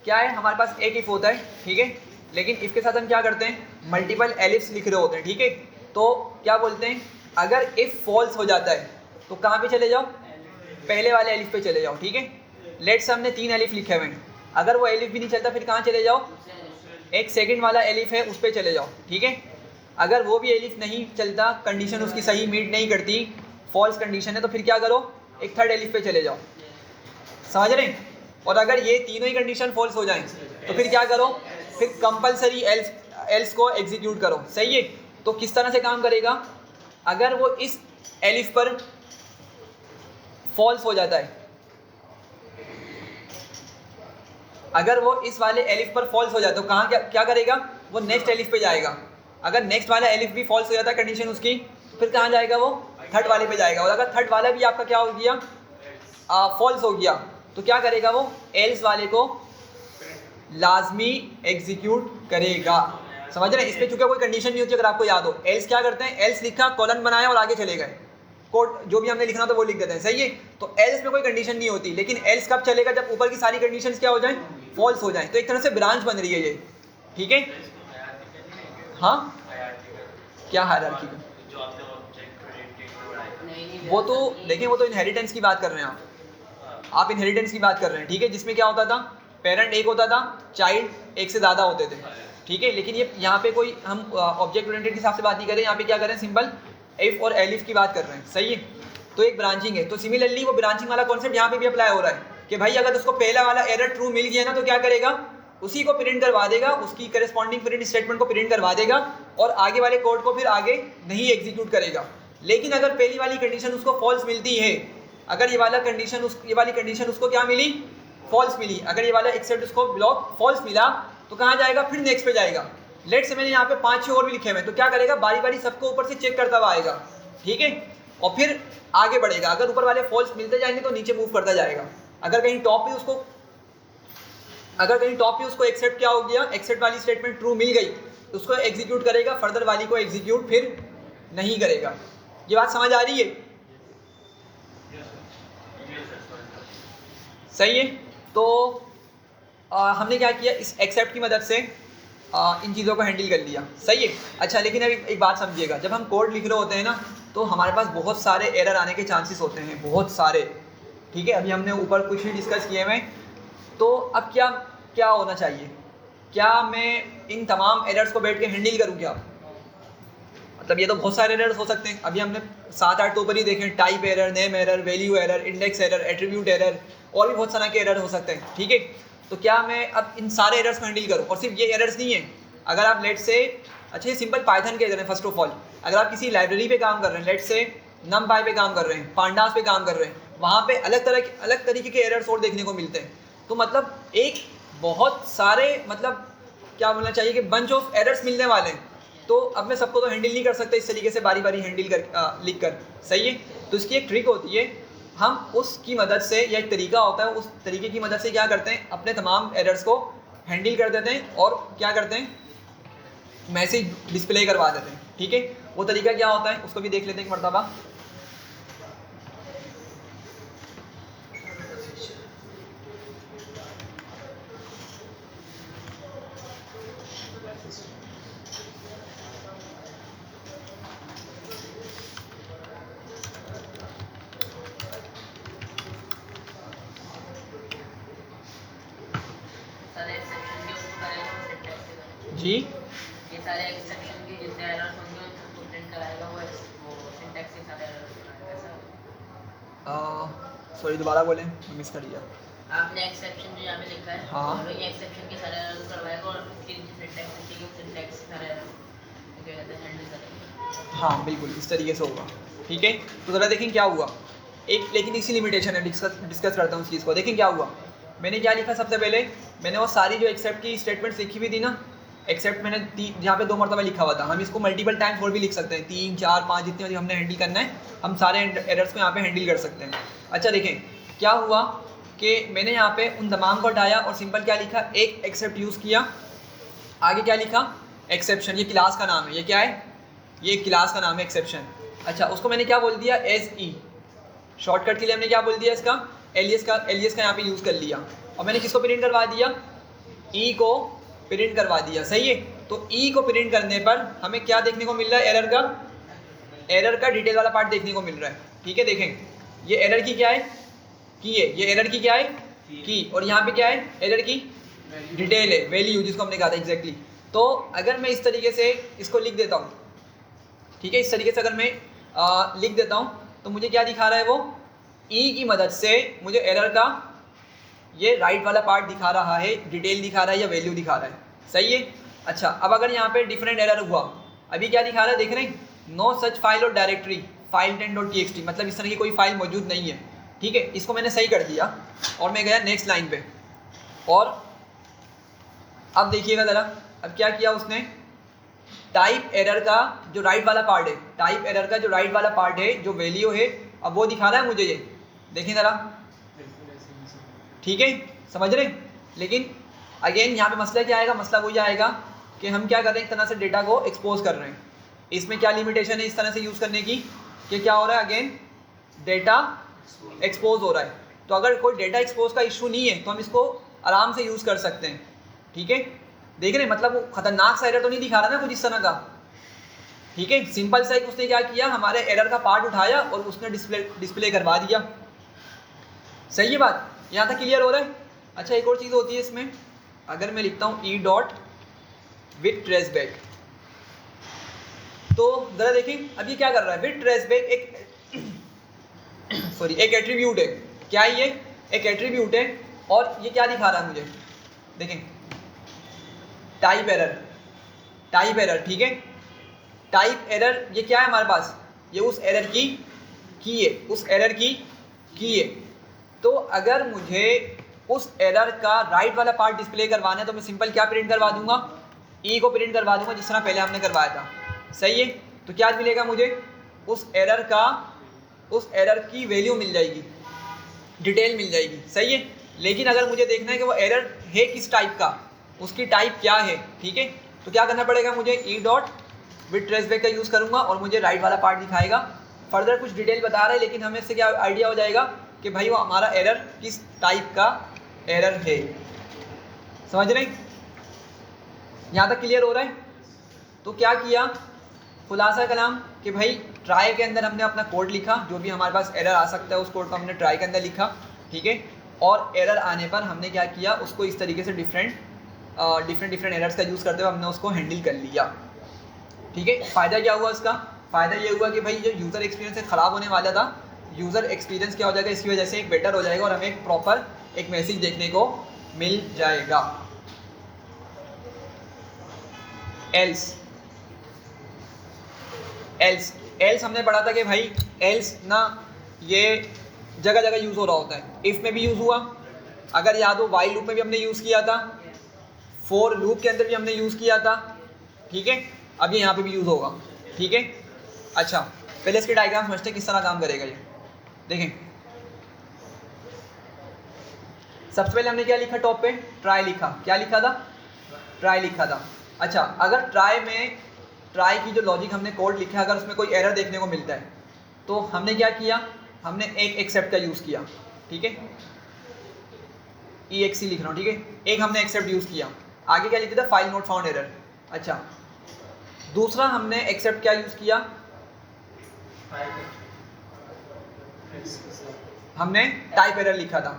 क्या है, हमारे पास एक इफ होता है, ठीक है, लेकिन इसके साथ हम क्या करते हैं, मल्टीपल एलिफ्स लिख रहे होते हैं। ठीक है, तो क्या बोलते हैं, अगर इफ फॉल्स हो जाता है तो कहाँ पे चले जाओ, पहले वाले एलिफ पे चले जाओ। ठीक है, लेट्स से हमने 3 एलिफ लिखे हुए हैं, अगर वो एलिफ भी नहीं चलता फिर कहाँ चले जाओ, एक सेकंड वाला एलिफ है उस पर चले जाओ। ठीक है, अगर वो भी एलिफ नहीं चलता, कंडीशन उसकी सही मीट नहीं करती, फॉल्स कंडीशन है, तो फिर क्या करो, एक थर्ड एलिफ पे चले जाओ। समझ रहे हैं? और अगर ये तीनों ही कंडीशन फॉल्स हो जाएं तो फिर क्या करो, फिर कंपलसरी एल्स को एग्जीक्यूट करो। सही है, तो किस तरह से काम करेगा, अगर वो इस एलिफ पर फॉल्स हो जाता है, अगर वो इस वाले एलिफ पर फॉल्स हो जाए तो कहाँ क्या करेगा, वो नेक्स्ट एलिफ पे जाएगा। अगर नेक्स्ट वाला एलिफ भी फॉल्स हो जाता है कंडीशन उसकी, तो फिर कहाँ जाएगा, वो थर्ड वाले पे जाएगा। और अगर थर्ड वाला भी आपका क्या हो गया, फॉल्स हो गया, तो क्या करेगा, वो एल्स वाले को लाजमी एग्जीक्यूट करेगा। समझ रहे हैं, इस पर चूंकि कोई कंडीशन नहीं होती, अगर आपको याद हो। एल्स क्या करते हैं, एल्स लिखा, कॉलन बनाया और आगे चले गए, कोड जो भी हमने लिखना था वो लिख देते हैं, सही है। तो एल्स में कोई कंडीशन नहीं होती, लेकिन एल्स कब चलेगा, जब ऊपर की सारी कंडीशंस क्या हो जाएं, फॉल्स हो जाएं। तो एक तरह से ब्रांच बन रही है ये, ठीक है। हाँ, क्या हायरार्की का, जो आपने ऑब्जेक्ट प्रेडिकेट बनाया, वो तो देखें, वो तो इनहेरिटेंस की बात कर रहे हैं आप इनहेरिटेंस की बात कर रहे हैं, ठीक है, जिसमें क्या होता था, पेरेंट एक होता था, चाइल्ड एक से ज़्यादा होते थे, ठीक है। लेकिन ये यहाँ पे कोई हम ऑब्जेक्ट ओरिएंटेड के हिसाब से बात नहीं कर रहे, यहाँ पे क्या कर रहे हैं, सिंपल एफ और एलिफ की बात कर रहे हैं, सही है। तो एक ब्रांचिंग है, तो सिमिलरली वो ब्रांचिंग वाला कॉन्सेप्ट यहाँ पे भी अप्लाई हो रहा है कि भाई अगर उसको पहला वाला एरर ट्रू मिल गया ना, तो क्या करेगा, उसी को प्रिंट करवा देगा, उसकी करस्पॉन्डिंग प्रिंट स्टेटमेंट को प्रिंट करवा देगा और आगे वाले कोड को फिर आगे नहीं एग्जीक्यूट करेगा। लेकिन अगर पहली वाली कंडीशन उसको फॉल्स मिलती है, अगर ये वाली कंडीशन उसको क्या मिली, फॉल्स मिली, अगर ये वाला एक्सेप्ट उसको ब्लॉक फॉल्स मिला, तो कहाँ जाएगा, फिर नेक्स्ट पे जाएगा। लेट से मैंने यहाँ पे 5-6 और भी लिखे हुए, तो क्या करेगा, बारी बारी सबको ऊपर से चेक करता हुआ आएगा, ठीक है, और फिर आगे बढ़ेगा। अगर ऊपर वाले फॉल्स मिलते जाएंगे तो नीचे मूव करता जाएगा। अगर कहीं टॉप पे उसको एक्सेप्ट क्या हो गया, एक्सेप्ट वाली स्टेटमेंट ट्रू मिल गई, तो उसको एग्जीक्यूट करेगा, फर्दर वाली को एग्जीक्यूट फिर नहीं करेगा। ये बात समझ आ रही है, सही है। तो हमने क्या किया, इस एक्सेप्ट की मदद से इन चीज़ों को हैंडल कर लिया, सही है। अच्छा, लेकिन अभी एक बात समझिएगा, जब हम कोड लिख रहे होते हैं ना, तो हमारे पास बहुत सारे एरर आने के चांसेस होते हैं, बहुत सारे, ठीक है। अभी हमने ऊपर कुछ ही डिस्कस किए हैं। तो अब क्या होना चाहिए, क्या मैं इन तमाम एरर्स को बैठ के हैंडल करूँ क्या, मतलब ये तो बहुत सारे एरर्स हो सकते हैं। अभी हमने 7-8 तो ऊपर ही देखें, type error, name error, value error, index error, attribute error, और भी बहुत सारे के एरर हो सकते हैं, ठीक है। तो क्या मैं अब इन सारे एरर्स को हैंडल करूँ, और सिर्फ ये एरर्स नहीं है, अगर आप लेट से, अच्छा ये सिंपल पाइथन के एरर हैं। फर्स्ट ऑफ ऑल, अगर आप किसी लाइब्रेरी पे काम कर रहे हैं, लेट से NumPy पे काम कर रहे हैं, पांडास पे काम कर रहे हैं, वहाँ पे अलग तरीके के एरर्स और देखने को मिलते हैं। तो मतलब एक बहुत सारे, मतलब क्या बोलना चाहिए कि बंच ऑफ एरर्स मिलने वाले हैं। तो अब मैं सबको तो हैंडल नहीं कर सकता इस तरीके से बारी बारी हैंडल कर लिख कर, सही है। तो इसकी एक ट्रिक होती है, हम उसकी मदद से, या एक तरीका होता है, उस तरीके की मदद से क्या करते हैं, अपने तमाम एरर्स को हैंडल कर देते हैं और क्या करते हैं, मैसेज डिस्प्ले करवा देते हैं, ठीक है। वो तरीका क्या होता है उसको भी देख लेते हैं एक मरतबा। सारे एक्सेप्शन के उसको करेगा वो सिंटैक्स से करेगा। जी, ये सारे एक्सेप्शन के जितने एरर्स होंगे उनको प्रिंट कराएगा वो सिंटैक्स के सारे एरर्स बनाएगा, ऐसा। सॉरी दोबारा बोलें, मिस कर दिया। आपने एक्सेप्शन जो यहाँ पे लिखा है, हाँ। और ये एक्सेप्शन के सारे एरर्स करवाएगा और फिर सिंटैक्स लिखेगा, सिंटैक्स के सारे एरर्स क्या कहते हैं हैंडल करेगा। हाँ बिल्कुल इस तरीके से होगा, ठीक है। तो ज़रा देखें क्या हुआ, एक लेकिन इसी लिमिटेशन है, डिस्कस करता हूँ उस चीज़ को। देखें क्या हुआ, मैंने क्या लिखा, सबसे पहले मैंने वो सारी जो एक्सेप्ट की स्टेटमेंट्स लिखी हुई थी ना, एक्सेप्ट मैंने यहाँ पे 2 मरतबा लिखा हुआ था, हम इसको मल्टीपल टाइम्स और भी लिख सकते हैं, 3, 4, 5 जितने हमने हैंडल करना है, हम सारे एरर्स को यहाँ पे हैंडल कर सकते हैं। अच्छा देखें क्या हुआ कि मैंने यहाँ पे उन तमाम को हटाया और सिंपल क्या लिखा, एक एक्सेप्ट यूज़ किया, आगे क्या लिखा, एक्सेप्शन, ये क्लास का नाम है, ये क्या है, ये क्लास का नाम है एक्सेप्शन। अच्छा उसको मैंने क्या बोल दिया, एज ई, शॉर्टकट के लिए हमने क्या बोल दिया, इसका एलियस का यहाँ पे यूज़ कर लिया, और मैंने किसको प्रिंट करवा दिया, ई को प्रिंट करवा दिया, सही है। तो ई को प्रिंट करने पर हमें क्या देखने को मिल रहा है, एरर का डिटेल वाला पार्ट देखने को मिल रहा है, ठीक है। देखें ये एरर की क्या है, की है, ये एरर की क्या है, की, और यहाँ पे क्या है, एरर की डिटेल है, वैल्यू जिसको हमने कहा था एग्जैक्टली। तो अगर मैं इस तरीके से इसको लिख देता हूँ, ठीक है, इस तरीके से अगर मैं लिख देता हूँ, तो मुझे क्या दिखा रहा है, वो ई की मदद से मुझे एरर का ये राइट वाला पार्ट दिखा रहा है, डिटेल दिखा रहा है या वैल्यू दिखा रहा है, सही है। अच्छा अब अगर यहाँ पे डिफरेंट एरर हुआ, अभी क्या दिखा रहा है, देख रहे हैं, नो सच फाइल और डायरेक्टरी फाइल10.txt, मतलब इस तरह की कोई फाइल मौजूद नहीं है। ठीक है, इसको मैंने सही कर दिया और मैं गया नेक्स्ट लाइन पे। और अब देखिएगा ज़रा, अब क्या किया उसने, टाइप एरर का जो राइट वाला पार्ट है, टाइप एरर का जो राइट वाला पार्ट है, जो वैल्यू है, अब वो दिखा रहा है मुझे ये, देखिए ज़रा, ठीक है, समझ रहे। लेकिन अगेन यहाँ पे मसला क्या आएगा, मसला वही आएगा कि हम क्या कर रहे हैं, एक तरह से डेटा को एक्सपोज कर रहे हैं। इसमें क्या लिमिटेशन है इस तरह से यूज़ करने की, कि क्या हो रहा है, अगेन डेटा एक्सपोज हो रहा है। तो अगर कोई डेटा एक्सपोज का इशू नहीं है तो हम इसको आराम से यूज़ कर सकते हैं, ठीक है। देख रहे हैं, मतलब वो खतरनाक सा एरर तो नहीं दिखा रहा ना कुछ इस तरह का, ठीक है। सिंपल सा एक उसने क्या किया, हमारे एरर का पार्ट उठाया और उसने डिस्प्ले करवा दिया। सही है बात, यहाँ तक क्लियर हो रहा है। अच्छा, एक और चीज़ होती है इसमें, अगर मैं लिखता हूँ E dot with trace back, तो ज़रा देखिए अब ये क्या कर रहा है, विथ ट्रेस बैक एक सॉरी एक एट्रीब्यूट है। क्या है ये, एक एट्रीब्यूट है। और ये क्या दिखा रहा है मुझे, देखें, टाइप एरर, टाइप एरर, ठीक है। टाइप एरर ये क्या है हमारे पास, ये उस एरर की है, उस एरर की है। तो अगर मुझे उस एरर का राइट वाला पार्ट डिस्प्ले करवाना है तो मैं सिंपल क्या प्रिंट करवा दूंगा, ई को प्रिंट करवा दूंगा, जिस तरह पहले हमने करवाया था। सही है, तो क्या मिलेगा मुझे, उस एरर की वैल्यू मिल जाएगी, डिटेल मिल जाएगी। सही है, लेकिन अगर मुझे देखना है कि वो एरर है किस टाइप का, उसकी टाइप क्या है, ठीक है, तो क्या करना पड़ेगा मुझे, E dot with trace back का यूज़ करूँगा और मुझे राइट वाला पार्ट दिखाएगा। फर्दर कुछ डिटेल बता रहा है, लेकिन हमें इससे क्या आइडिया हो जाएगा कि भाई वो हमारा एरर किस टाइप का एरर है। समझ रहे हैं, यहाँ तक क्लियर हो रहा है। तो क्या किया, खुलासा कलाम कि भाई ट्राई के अंदर हमने अपना कोड लिखा, जो भी हमारे पास एरर आ सकता है उस कोड को हमने ट्राई के अंदर लिखा, ठीक है। और एरर आने पर हमने क्या किया, उसको इस तरीके से डिफरेंट एरर्स का यूज़ करते हुए हमने उसको हैंडल कर लिया, ठीक है। फ़ायदा क्या हुआ इसका, फ़ायदा ये हुआ कि भाई जो यूज़र एक्सपीरियंस है ख़राब होने वाला था, यूज़र एक्सपीरियंस क्या हो जाएगा, इसकी वजह से एक बेटर हो जाएगा और हमें एक प्रॉपर एक मैसेज देखने को मिल जाएगा। एल्स हमने पढ़ा था कि भाई एल्स ना ये जगह जगह यूज़ हो रहा होता है। इफ़ में भी यूज़ हुआ, अगर याद हो वाइल लूप में भी हमने यूज़ किया था, फॉर लूप के अंदर भी हमने यूज़ किया था, ठीक है। अब ये यहाँ पे भी यूज़ होगा, ठीक है। अच्छा, पहले इसके डायग्राम समझते हैं किस तरह काम करेगा ये। देखें, सबसे पहले हमने क्या लिखा, टॉप पे ट्राई लिखा, क्या लिखा था, ट्राई लिखा था। अच्छा, अगर ट्राई की जो लॉजिक हमने कोड लिखा है, अगर उसमें कोई एरर देखने को मिलता है तो हमने क्या किया, हमने एक एक्सेप्ट का यूज़ किया, ठीक है, EXC लिख रहा हूँ, ठीक है, एक हमने एक्सेप्ट यूज़ किया। आगे क्या लिखा था, फाइल नॉट फाउंड एरर। अच्छा, दूसरा हमने एक्सेप्ट क्या यूज़ किया, हमने टाइप एरर लिखा था,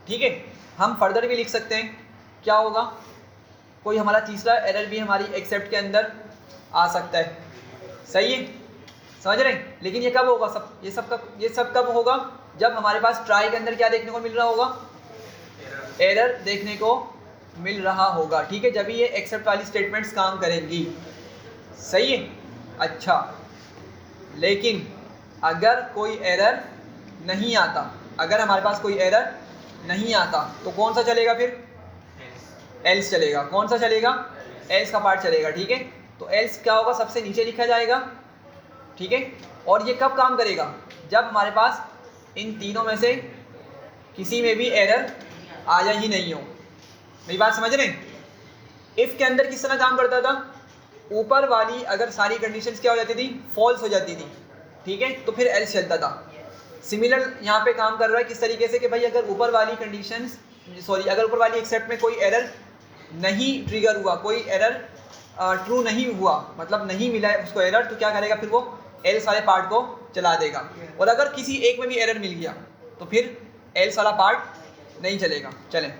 ठीक है। हम फर्दर भी लिख सकते हैं, क्या होगा, कोई हमारा तीसरा एरर भी हमारी एक्सेप्ट के अंदर आ सकता है। सही है, समझ रहे हैं। लेकिन ये कब होगा, ये सब कब होगा, जब हमारे पास ट्राई के अंदर क्या देखने को मिल रहा होगा, एरर देखने को मिल रहा होगा, ठीक है, जब ये एक्सेप्ट वाली स्टेटमेंट्स काम करेंगी। सही है। अच्छा, लेकिन अगर कोई एरर नहीं आता, अगर हमारे पास कोई एरर नहीं आता तो कौन सा चलेगा, फिर एल्स चलेगा। कौन सा चलेगा, एल्स का पार्ट चलेगा, ठीक है। तो एल्स क्या होगा, सबसे नीचे लिखा जाएगा, ठीक है। और ये कब काम करेगा, जब हमारे पास इन तीनों में से किसी में भी एरर आया ही नहीं हो। मेरी बात समझ रहे हैं। इफ़ के अंदर किस तरह काम करता था, ऊपर वाली अगर सारी कंडीशंस क्या हो जाती थी, फॉल्स हो जाती थी, ठीक है, तो फिर एल्स चलता था। सिमिलर यहाँ पे काम कर रहा है किस तरीके से कि भाई अगर ऊपर वाली अगर ऊपर वाली एक्सेप्ट में कोई एरर नहीं ट्रिगर हुआ, कोई एरर ट्रू नहीं हुआ, मतलब नहीं मिला है उसको एरर, तो क्या करेगा, फिर वो एल्स वाले पार्ट को चला देगा। और अगर किसी एक में भी एरर मिल गया तो फिर एल्स वाला पार्ट नहीं चलेगा। चलें,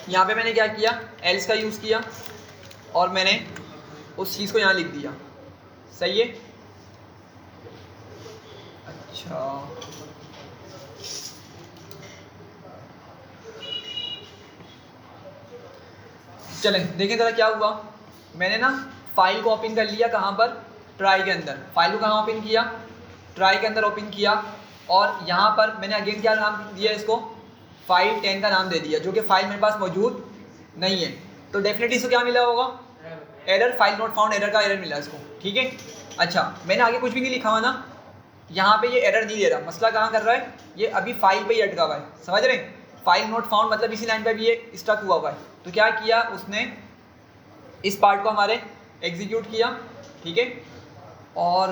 यहाँ पे मैंने क्या किया, एल्स का यूज़ किया और मैंने उस चीज़ को यहाँ लिख दिया। सही है। अच्छा चलें देखें ज़रा क्या हुआ। मैंने ना फाइल को ओपन कर लिया, कहाँ पर, ट्राई के अंदर। फाइल को कहाँ ओपन किया, ट्राई के अंदर ओपन किया और यहाँ पर मैंने अगेन क्या नाम दिया इसको, फाइल 10 का नाम दे दिया, जो कि फाइल मेरे पास मौजूद नहीं है। तो डेफिनेटली इसको क्या मिला होगा, error, file not found error का एरर मिला इसको। ठीक है। अच्छा मैंने आगे कुछ भी नहीं लिखा हुआ ना, यहाँ पे ये एरर नहीं दे रहा। मसला कहाँ कर रहा है, ये अभी फाइल पे ही अटका हुआ है। समझ रहे हैं, फाइल नॉट फाउंड मतलब इसी लाइन पे भी ये स्टक हुआ हुआ है। तो क्या किया उसने, इस पार्ट को हमारे एग्जीक्यूट किया। ठीक है। और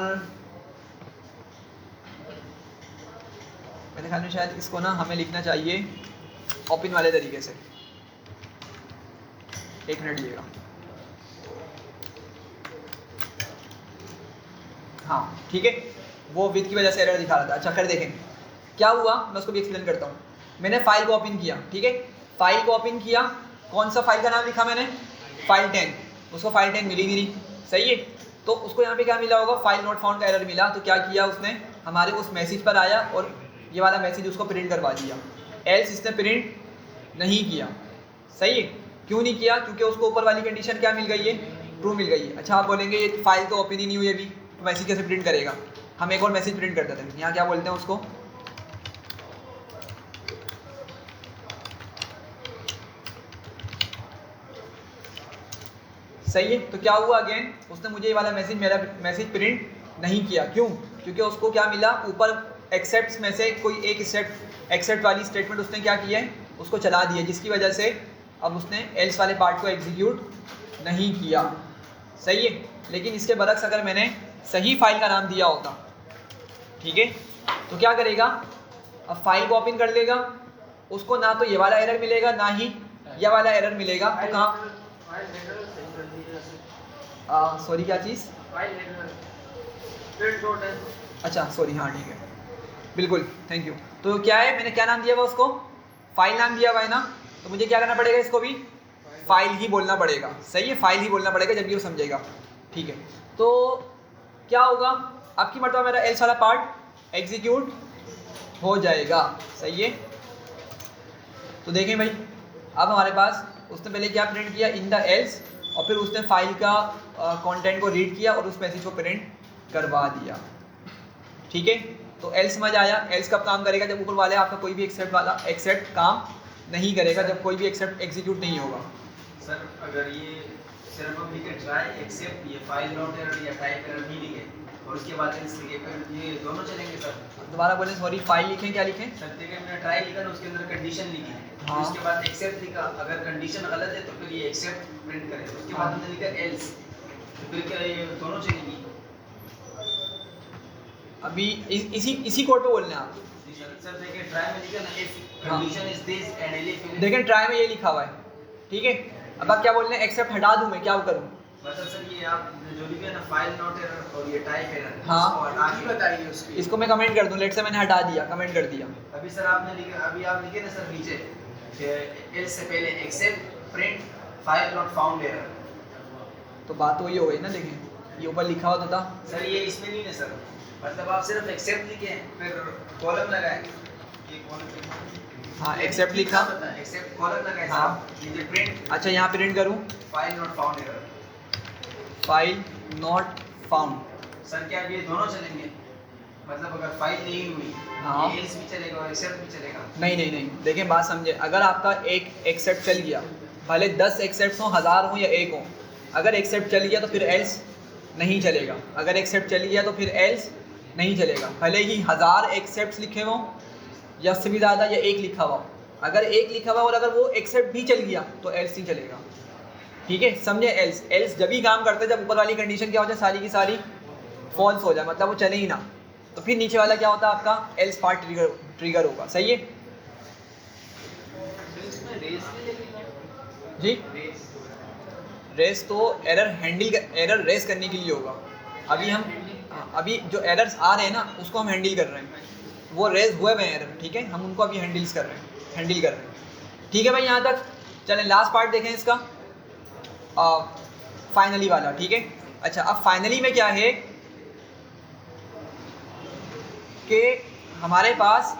मेरे ख्याल में शायद इसको ना हमें लिखना चाहिए ओपन वाले तरीके से। एक मिनट दिएगा। हाँ ठीक है, वो विद की वजह से एरर दिखा रहा था। अच्छा फिर देखें क्या हुआ, मैं उसको भी एक्सप्लेन करता हूँ। मैंने फाइल को ओपन किया। ठीक है, फाइल को ओपन किया, कौन सा फाइल का नाम लिखा मैंने, फाइल 10। उसको फाइल 10 मिली नहीं। सही है। तो उसको यहाँ पे क्या मिला होगा, फाइल नॉट फाउंड का एरर मिला। तो क्या किया उसने, हमारे उस मैसेज पर आया और ये वाला मैसेज उसको प्रिंट करवा दिया। एल्स इसने प्रिंट नहीं किया। सही है। क्यों नहीं किया, क्योंकि उसको ऊपर वाली कंडीशन क्या मिल गई है, ट्रू मिल गई है। अच्छा आप बोलेंगे ये फाइल तो ओपन ही नहीं हुई अभी, तो मैसेज कैसे प्रिंट करेगा। हम एक और मैसेज प्रिंट करते थे, यहाँ क्या बोलते हैं उसको, सही है। तो क्या हुआ, अगेन उसने मुझे ये वाला मैसेज, मेरा मैसेज प्रिंट नहीं किया। क्यों, क्योंकि उसको क्या मिला, ऊपर एक्सेप्ट में से कोई एक एक्सेप्ट वाली स्टेटमेंट उसने क्या किया है, उसको चला दिया, जिसकी वजह से अब उसने एल्स वाले पार्ट को एग्जीक्यूट नहीं किया। सही है। लेकिन इसके बरक्स अगर मैंने सही फाइल का नाम दिया होता, ठीक है, तो क्या करेगा, अब फाइल को ओपन कर लेगा, उसको ना तो ये वाला एरर मिलेगा ना ही ये वाला एरर मिलेगा। तो कहाँ, सॉरी क्या चीज़, अच्छा सॉरी, हाँ ठीक है, बिल्कुल थैंक यू। तो क्या है, मैंने क्या नाम दिया हुआ उसको, फाइल नाम दिया हुआ है ना, तो मुझे क्या करना पड़ेगा, इसको भी फाइल ही बोलना पड़ेगा। सही है, फाइल ही बोलना पड़ेगा, जब ये वो समझेगा। ठीक है। तो क्या होगा, अब की मरतबा मेरा एल्स वाला पार्ट एग्जीक्यूट हो जाएगा। सही है। तो देखें भाई, अब हमारे पास उसने पहले क्या प्रिंट किया, इन द एल्स, और फिर उसने फाइल का कंटेंट को रीड किया और उस मैसेज को प्रिंट करवा दिया। ठीक है। तो एल्स समझ आया। एल्स कब काम करेगा, जब ऊपर वाले आपका कोई भी एक्सेप्ट काम नहीं करेगा, जब कोई भी एक्सेप्ट एग्जीक्यूट नहीं होगा। सर अगर ये सिर्फ हम लिखे ट्राई एक्सेप्ट, ये फाइल नॉट एरर या टाइप एरर नहीं लिखे और उसके बाद एल्स लिखे, फिर ये दोनों चलेंगे सर। दोबारा बोलें, सॉरी, फाइल लिखें, क्या लिखें, सर देखिए मैंने ट्राई लिखा ना, उसके अंदर कंडीशन लिखी, हाँ। उसके बाद एक्सेप्ट लिखा, अगर कंडीशन गलत है तो फिर ये एक्सेप्ट प्रिंट करे, उसके बाद हमने लिखा एल्स, तो फिर क्या ये दोनों चलेंगी। अभी इसी कोड पे बोलना है आप। सर देखिए ट्राई में लिखा ना, if condition is this and elif, देखें ट्राई में ये लिखा हुआ है। ठीक है। अब आप क्या बोल रहे हैं, एक्सेप्ट हटा दूं मैं, क्या करूं, मतलब सर ये आप जो लिखे ना फाइल नॉट एरर और ये टाइप एरर, हाँ। इसको हटा के बताइए उसकी। इसको मैं कमेंट कर दूं, लेट से मैंने हटा दिया, कमेंट कर दिया। अभी सर आपने लिखा, अभी आप लिखे ना सर नीचे एल्स से पहले except print file not found error, तो बात तो ये हो गई ना। देखें ये ऊपर लिखा हुआ था सर ये इसमें नहीं है सर, मतलब आप सिर्फ एक्सेप्ट लिखे फिर कॉलम लगाए, ये कॉलम, हाँ, एक्सेप्ट लिखा, एक्सेप्ट कॉलम लगाए, हाँ। ये प्रिंट, अच्छा यहाँ प्रिंट करूँ, file not found error. File not found. Sir क्या ये दोनों चलेंगे, मतलब अगर फाइल नहीं हुई, हाँ। ये एल्स भी चलेगा और एक्सेप्ट भी चलेगा। नहीं नहीं नहीं, देखें बात समझे, अगर आपका एक एक्सेप्ट चल गया, भले 10 एक्सेप्ट हों, 1000 हों या 1 हो, अगर एक्सेप्ट चल गया तो फिर एल्स नहीं चलेगा। अगर एक्सेप्ट चल गया तो फिर एल्स नहीं चलेगा, भले ही 1000 एक्सेप्ट लिखे हों या उससे भी ज़्यादा, या 1 लिखा हुआ। अगर 1 लिखा हुआ और अगर वो एक्सेप्ट भी चल गया तो एल्स नहीं चलेगा। ठीक है, समझे। एल्स जब ही काम करता है जब ऊपर वाली कंडीशन क्या हो जाए, सारी की सारी फॉल्स हो जाए, मतलब वो चले ही ना, तो फिर नीचे वाला क्या होता है आपका, एल्स पार्ट ट्रिगर होगा। सही है जी। रेस तो एरर रेस करने के लिए होगा। अभी जो एरर्स आ रहे हैं ना, उसको हम हैंडल कर रहे हैं, वो रेस हुए हुए एरर, ठीक है, हम उनको अभी हैंडल कर रहे हैं। ठीक है भाई, यहाँ तक चलें लास्ट पार्ट देखें इसका, फाइनली वाला, ठीक है। अच्छा, अब फाइनली में क्या है कि हमारे पास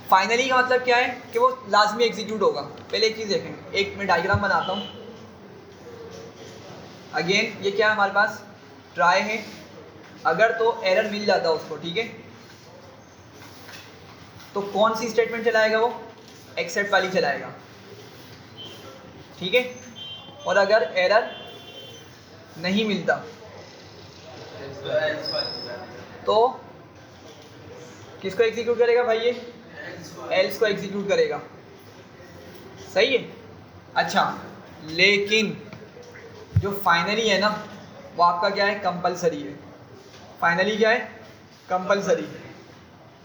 फाइनली का मतलब क्या है कि वो लाजमी एग्जीक्यूट होगा। पहले एक चीज़ देखें, एक मैं डायग्राम बनाता हूँ। अगेन ये क्या है हमारे पास, ट्राई है। अगर तो एरर मिल जाता उसको, ठीक है, तो कौन सी स्टेटमेंट चलाएगा वो, एक्सेप्ट वाली चलाएगा, ठीक है। और अगर एरर नहीं मिलता तो किसको एग्जीक्यूट करेगा भाई, ये एल्स को एग्जीक्यूट करेगा, सही है। अच्छा, लेकिन जो फाइनली है ना वो आपका क्या है, कंपलसरी है। फाइनली क्या है, कंपलसरी।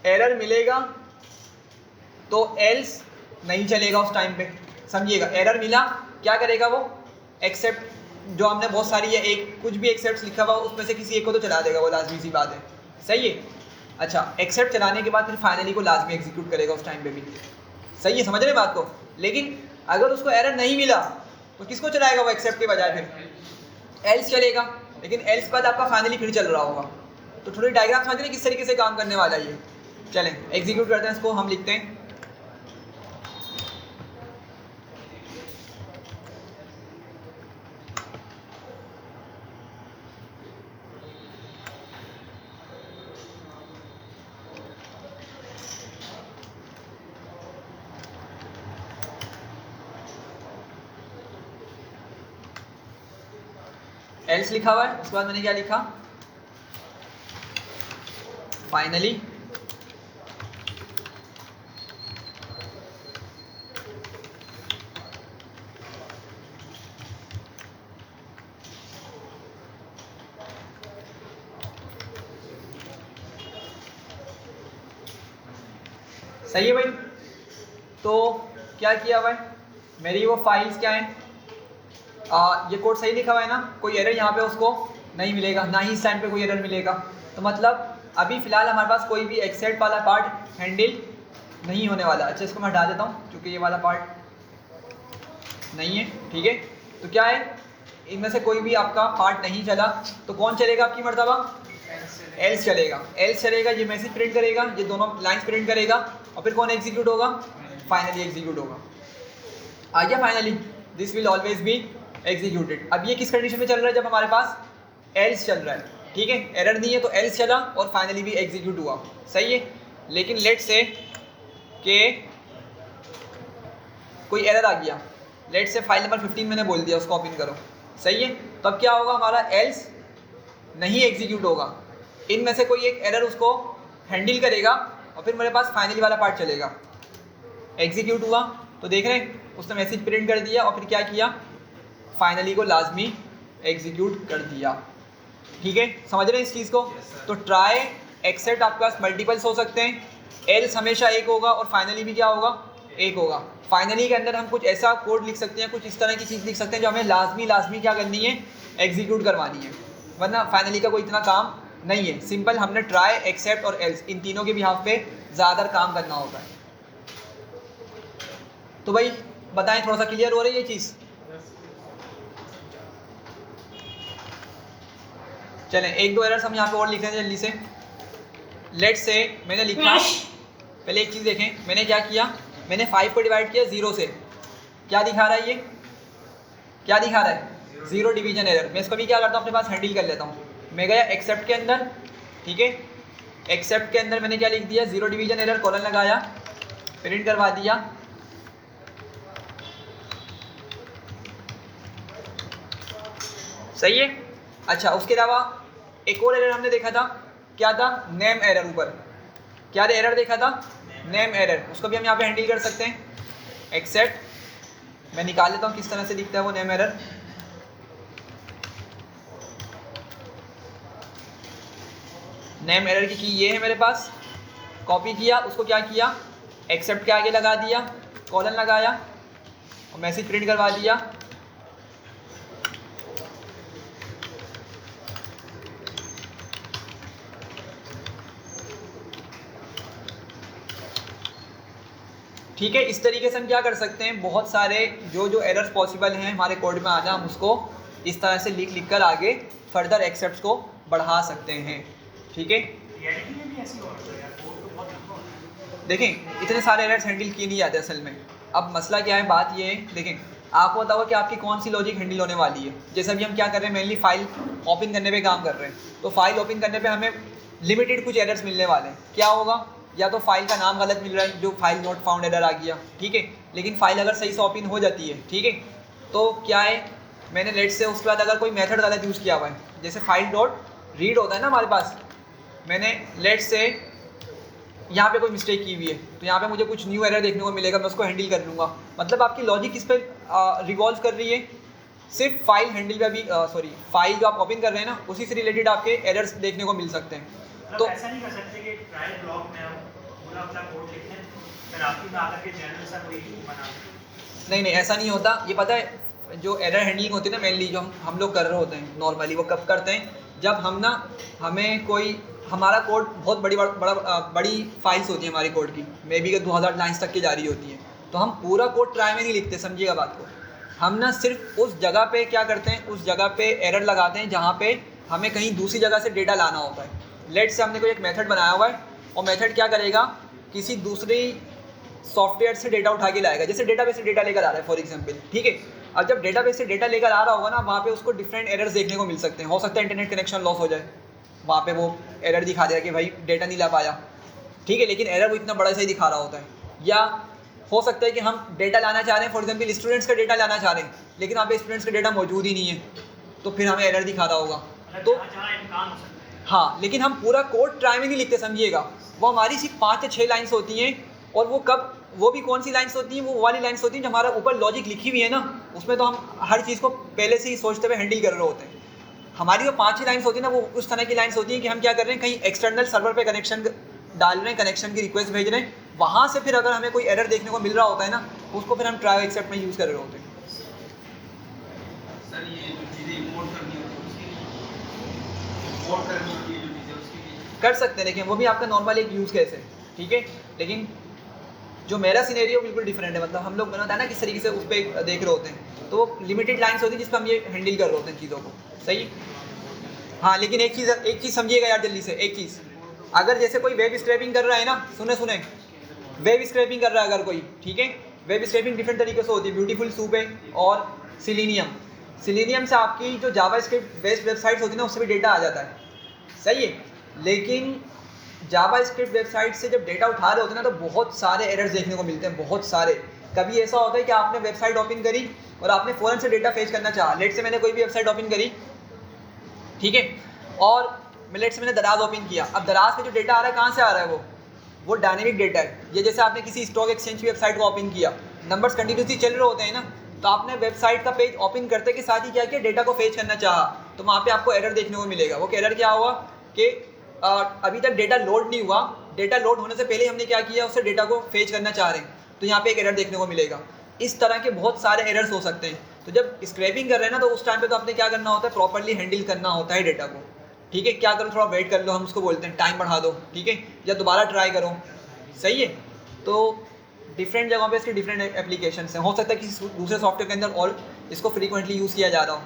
एरर मिलेगा तो एल्स नहीं चलेगा उस टाइम पे, समझिएगा। एरर मिला, क्या करेगा वो, एक्सेप्ट, जो हमने बहुत सारी है, एक कुछ भी एक्सेप्ट लिखा हुआ उसमें से किसी एक को तो चला देगा, वो लाजमी सी बात है, सही है। अच्छा, एक्सेप्ट चलाने के बाद फिर फाइनली को लाजमी एग्जीक्यूट करेगा उस टाइम पे भी, सही है, समझ रहे बात को। लेकिन अगर उसको एरर नहीं मिला तो किसको चलाएगा वो, एक्सेप्ट के बजाय फिर एल्स चलेगा। लेकिन एल्स के बाद आपका फाइनली फिर चल रहा होगा। तो थोड़ी डायग्राम समझ रहे किस तरीके से काम करने वाला है ये। चलें एग्जीक्यूट करते हैं इसको, हम लिखते हैं एल्स लिखा हुआ है, उसके बाद मैंने क्या लिखा, फाइनली सही है भाई। तो क्या किया हुआ है, मेरी वो फाइल्स क्या है, ये कोड सही लिखा हुआ है ना, कोई एरर यहाँ पे उसको नहीं मिलेगा, ना ही इस टाइम पे कोई एरर मिलेगा। तो मतलब अभी फ़िलहाल हमारे पास कोई भी एक्सेप्ट वाला पार्ट हैंडल नहीं होने वाला। अच्छा, इसको मैं हटा देता हूँ क्योंकि ये वाला पार्ट नहीं है, ठीक है। तो क्या है, इनमें से कोई भी आपका पार्ट नहीं चला तो कौन चलेगा आपकी मर्तबा, एल्स चलेगा। एल्स चलेगा, ये मैसेज प्रिंट करेगा, ये दोनों लाइन्स प्रिंट करेगा, और फिर कौन एग्जीक्यूट होगा, फाइनली एग्जीक्यूट होगा। आ गया finally, this will always be executed. अब ये किस कंडीशन में चल रहा है, जब हमारे पास एल्स चल रहा है, ठीक है, एरर नहीं है तो एल्स चला और फाइनली भी एग्जीक्यूट हुआ, सही है। लेकिन लेट से कि कोई एरर आ गया, लेट से फाइल नंबर 15 मैंने बोल दिया उसको ओपन करो, सही है। तो अब क्या होगा, हमारा एल्स नहीं एग्जीक्यूट होगा, इनमें से कोई एक एरर उसको हैंडल करेगा और फिर मेरे पास फाइनली वाला पार्ट चलेगा। एग्जीक्यूट हुआ तो देख रहे हैं उसने मैसेज प्रिंट कर दिया और फिर क्या किया, फाइनली को लाजमी एग्जीक्यूट कर दिया, ठीक है। समझ रहे हैं इस चीज़ को। तो ट्राई एक्सेप्ट आपके पास मल्टीपल्स हो सकते हैं, एल्स हमेशा एक होगा और फाइनली भी क्या होगा, एक होगा। फाइनली के अंदर हम कुछ ऐसा कोड लिख सकते हैं, कुछ इस तरह की चीज़ लिख सकते हैं जो हमें लाजमी क्या करनी है, एग्जीक्यूट करवानी है, वरना फाइनली का कोई इतना काम नहीं है। सिंपल हमने ट्राई एक्सेप्ट और एल्स इन तीनों के बिहाफ पे ज़्यादा काम करना होता है। तो भाई बताएं, थोड़ा सा क्लियर हो रही है ये चीज़। चलें एक दो एरर्स हम यहाँ पे और लिख रहे हैं जल्दी से। लेट से मैंने लिखा, पहले एक चीज़ देखें, मैंने क्या किया, मैंने 5 को डिवाइड किया 0 से, क्या दिखा रहा है, ये क्या दिखा रहा है, 0 डिवीजन एरर। मैं इसको भी क्या करता हूँ, अपने पास हैंडल कर लेता हूँ। मैं गया एक्सेप्ट के अंदर, ठीक है, एक्सेप्ट के अंदर मैंने क्या लिख दिया, 0 डिवीजन एरर, कॉलन लगाया, प्रिंट करवा दिया, सही है। अच्छा, उसके अलावा एक और एरर हमने देखा था, क्या था, नेम एरर। ऊपर क्या एरर देखा था, नेम एरर, उसको भी हम यहाँ पे हैंडल कर सकते हैं। एक्सेप्ट, मैं निकाल लेता हूँ किस तरह से दिखता है वो नेम एरर। नेम एरर की ये है मेरे पास, कॉपी किया, उसको क्या किया, एक्सेप्ट के आगे लगा दिया, कॉलन लगाया और मैसेज प्रिंट करवा दिया। ठीक है, इस तरीके से हम क्या कर सकते हैं, बहुत सारे जो एरर्स पॉसिबल हैं हमारे कोड में आना, हम उसको इस तरह से लिख कर आगे फर्दर एक्सेप्ट्स को बढ़ा सकते हैं। ठीक है, देखें इतने सारे एरर्स हैंडल किए नहीं जाते असल में। अब मसला क्या है, बात ये है, देखें आपको बताओ कि आपकी कौन सी लॉजिक हैंडल होने वाली है। जैसे अभी हम क्या कर रहे हैं, मेनली फाइल ओपन करने पे काम कर रहे हैं, तो फाइल ओपन करने पे हमें लिमिटेड कुछ एरर्स मिलने वाले हैं। क्या होगा, या तो फाइल का नाम गलत मिल रहा है, जो फाइल नॉट फाउंड एरर आ गया, ठीक है। लेकिन फाइल अगर सही से ओपन हो जाती है, ठीक है, तो क्या है, मैंने लेट से उसके बाद अगर कोई मेथड गलत यूज़ किया हुआ है, जैसे फाइल डॉट रीड होता है ना हमारे पास, मैंने लेट से यहाँ पे कोई मिस्टेक की हुई है, तो यहाँ पे मुझे कुछ न्यू एरर देखने को मिलेगा, मैं उसको हैंडल कर लूँगा। मतलब आपकी लॉजिक इस पर रिवॉल्व कर रही है, सिर्फ फाइल हैंडल पे अभी फाइल जो आप ओपन कर रहे हैं ना, उसी से रिलेटेड आपके एरर्स देखने को मिल सकते हैं। तो ऐसा नहीं कर सकते कि ट्रायल ब्लॉक में हम पूरा अपना कोड लिख लें, फिर आखिर में आकर के जनरल सा कोई बना दें। नहीं, ऐसा नहीं होता। ये पता है जो एरर हैंडलिंग होती है ना, मेनली जो हम लोग कर रहे होते हैं नॉर्मली, वो कब करते हैं, जब हमें कोई हमारा कोड बहुत बड़ी फाइल्स होती है हमारी कोड की, मे बी 2000 लाइन्स तक की जा रही होती है, तो हम पूरा कोड ट्राई में नहीं लिखते, समझिएगा बात को। हम ना सिर्फ उस जगह पे क्या करते हैं, उस जगह पे एरर लगाते हैं जहाँ पे हमें कहीं दूसरी जगह से डेटा लाना होता है। लेट से हमने कोई एक मेथड बनाया हुआ है, और मेथड क्या करेगा, किसी दूसरी सॉफ्टवेयर से डेटा उठा के लाएगा, जैसे डेटाबेस से डेटा लेकर आ रहा है फॉर एग्जांपल, ठीक है। अब जब डेटाबेस से डेटा लेकर आ रहा होगा ना, वहाँ पे उसको डिफरेंट एरर्स देखने को मिल सकते हैं। हो सकता है इंटरनेट कनेक्शन लॉस हो जाए, वहाँ पे वो एरर दिखा देगा कि भाई डेटा नहीं ला पाया, ठीक है, लेकिन एरर वो इतना बड़ा सा ही दिखा रहा होता है। या हो सकता है कि हम डेटा लाना चाह रहे हैं, फॉर एग्जाम्पल स्टूडेंट्स का डेटा लाना चाह रहे हैं, लेकिन वहाँ पे स्टूडेंट्स का डेटा मौजूद ही नहीं है, तो फिर हमें एरर दिखा रहा होगा। तो हाँ, लेकिन हम पूरा कोड ट्राई में नहीं लिखते, समझिएगा। वो हमारी सिर्फ 5 या 6 लाइन्स होती हैं, और वो भी कौन सी लाइन्स होती हैं, वो वाली लाइन्स होती हैं जो हमारा ऊपर लॉजिक लिखी हुई है ना, उसमें तो हम हर चीज़ को पहले से ही सोचते हुए हैंडल कर रहे होते हैं। हमारी जो 5 ही लाइन्स होती है ना, वो उस तरह की लाइन्स होती हैं कि हम क्या कर रहे हैं, कहीं एक्सटर्नल सर्वर पे कनेक्शन डाल रहे हैं, कनेक्शन की रिक्वेस्ट भेज रहे हैं, वहाँ से फिर अगर हमें कोई एरर देखने को मिल रहा होता है ना, उसको फिर हम ट्राई एक्सेप्ट में यूज़ कर रहे होते हैं। सर ये जो चीज़ें इंपोर्ट करनी होती है उसके लिए, इंपोर्ट करनी होती है जो चीज़ें उसके लिए कर सकते हैं, लेकिन वो भी आपका नॉर्मल एक यूज़ केस है, ठीक है। लेकिन जो मेरा सिनेरियो बिल्कुल डिफरेंट है, मतलब हम लोग बनाता है ना किस तरीके से उस पर देख रहे होते हैं, तो लिमिटेड लाइन्स होती है जिस पर हम ये हैंडल कर रहे होते हैं चीज़ों को, सही। हाँ, लेकिन एक चीज़ समझिएगा यार जल्दी से, एक चीज़, अगर जैसे कोई वेब स्क्रैपिंग कर रहा है ना, सुने वेब स्क्रैपिंग कर रहा है अगर कोई, ठीक है, वेब स्क्रैपिंग डिफरेंट तरीके से होती है, ब्यूटीफुल सूप है और सिलेनियम से आपकी जो जावास्क्रिप्ट बेस्ड वेबसाइट्स होती है ना, उससे भी डेटा आ जाता है, सही है। लेकिन जावास्क्रिप्ट वेबसाइट से जब डेटा उठा रहे होते हैं ना, तो बहुत सारे एरर्स देखने को मिलते हैं, बहुत सारे। कभी ऐसा होता है कि आपने वेबसाइट ओपन करी और आपने फ़ौरन से डेटा फेच करना चाहा, लेट से मैंने कोई भी वेबसाइट ओपन करी, ठीक है, और लेट से मैंने दराज ओपन किया। अब दराज पे जो डेटा आ रहा है, कहाँ से आ रहा है, वो डायनेमिक डेटा है। ये जैसे आपने किसी स्टॉक एक्सचेंज की वेबसाइट को ओपन किया, नंबर्स कंटिन्यूसली चल रहे होते हैं ना, तो आपने वेबसाइट का पेज ओपन करते के साथ ही क्या किया, डेटा को फेच करना चाहा, तो वहाँ पे आपको एरर देखने को मिलेगा। वो एरर क्या हुआ कि अभी तक डेटा लोड नहीं हुआ, डेटा लोड होने से पहले हमने क्या किया, उससे डेटा को फेच करना चाह रहे हैं, तो यहाँ पे एक एरर देखने को मिलेगा। इस तरह के बहुत सारे एरर्स हो सकते हैं। तो जब स्क्रैपिंग कर रहे हैं ना, तो उस टाइम पे तो आपने क्या करना होता है, प्रॉपर्ली हैंडल करना होता है डेटा को, ठीक है। क्या करो, थोड़ा वेट कर लो, हम उसको बोलते हैं टाइम बढ़ा दो, ठीक है, या दोबारा ट्राई करो, सही है। तो डिफरेंट जगहों पे इसके डिफरेंट एप्लीकेशंस हैं। हो सकता है किसी दूसरे सॉफ्टवेयर के अंदर और इसको फ्रीक्वेंटली यूज़ किया जा रहा हो।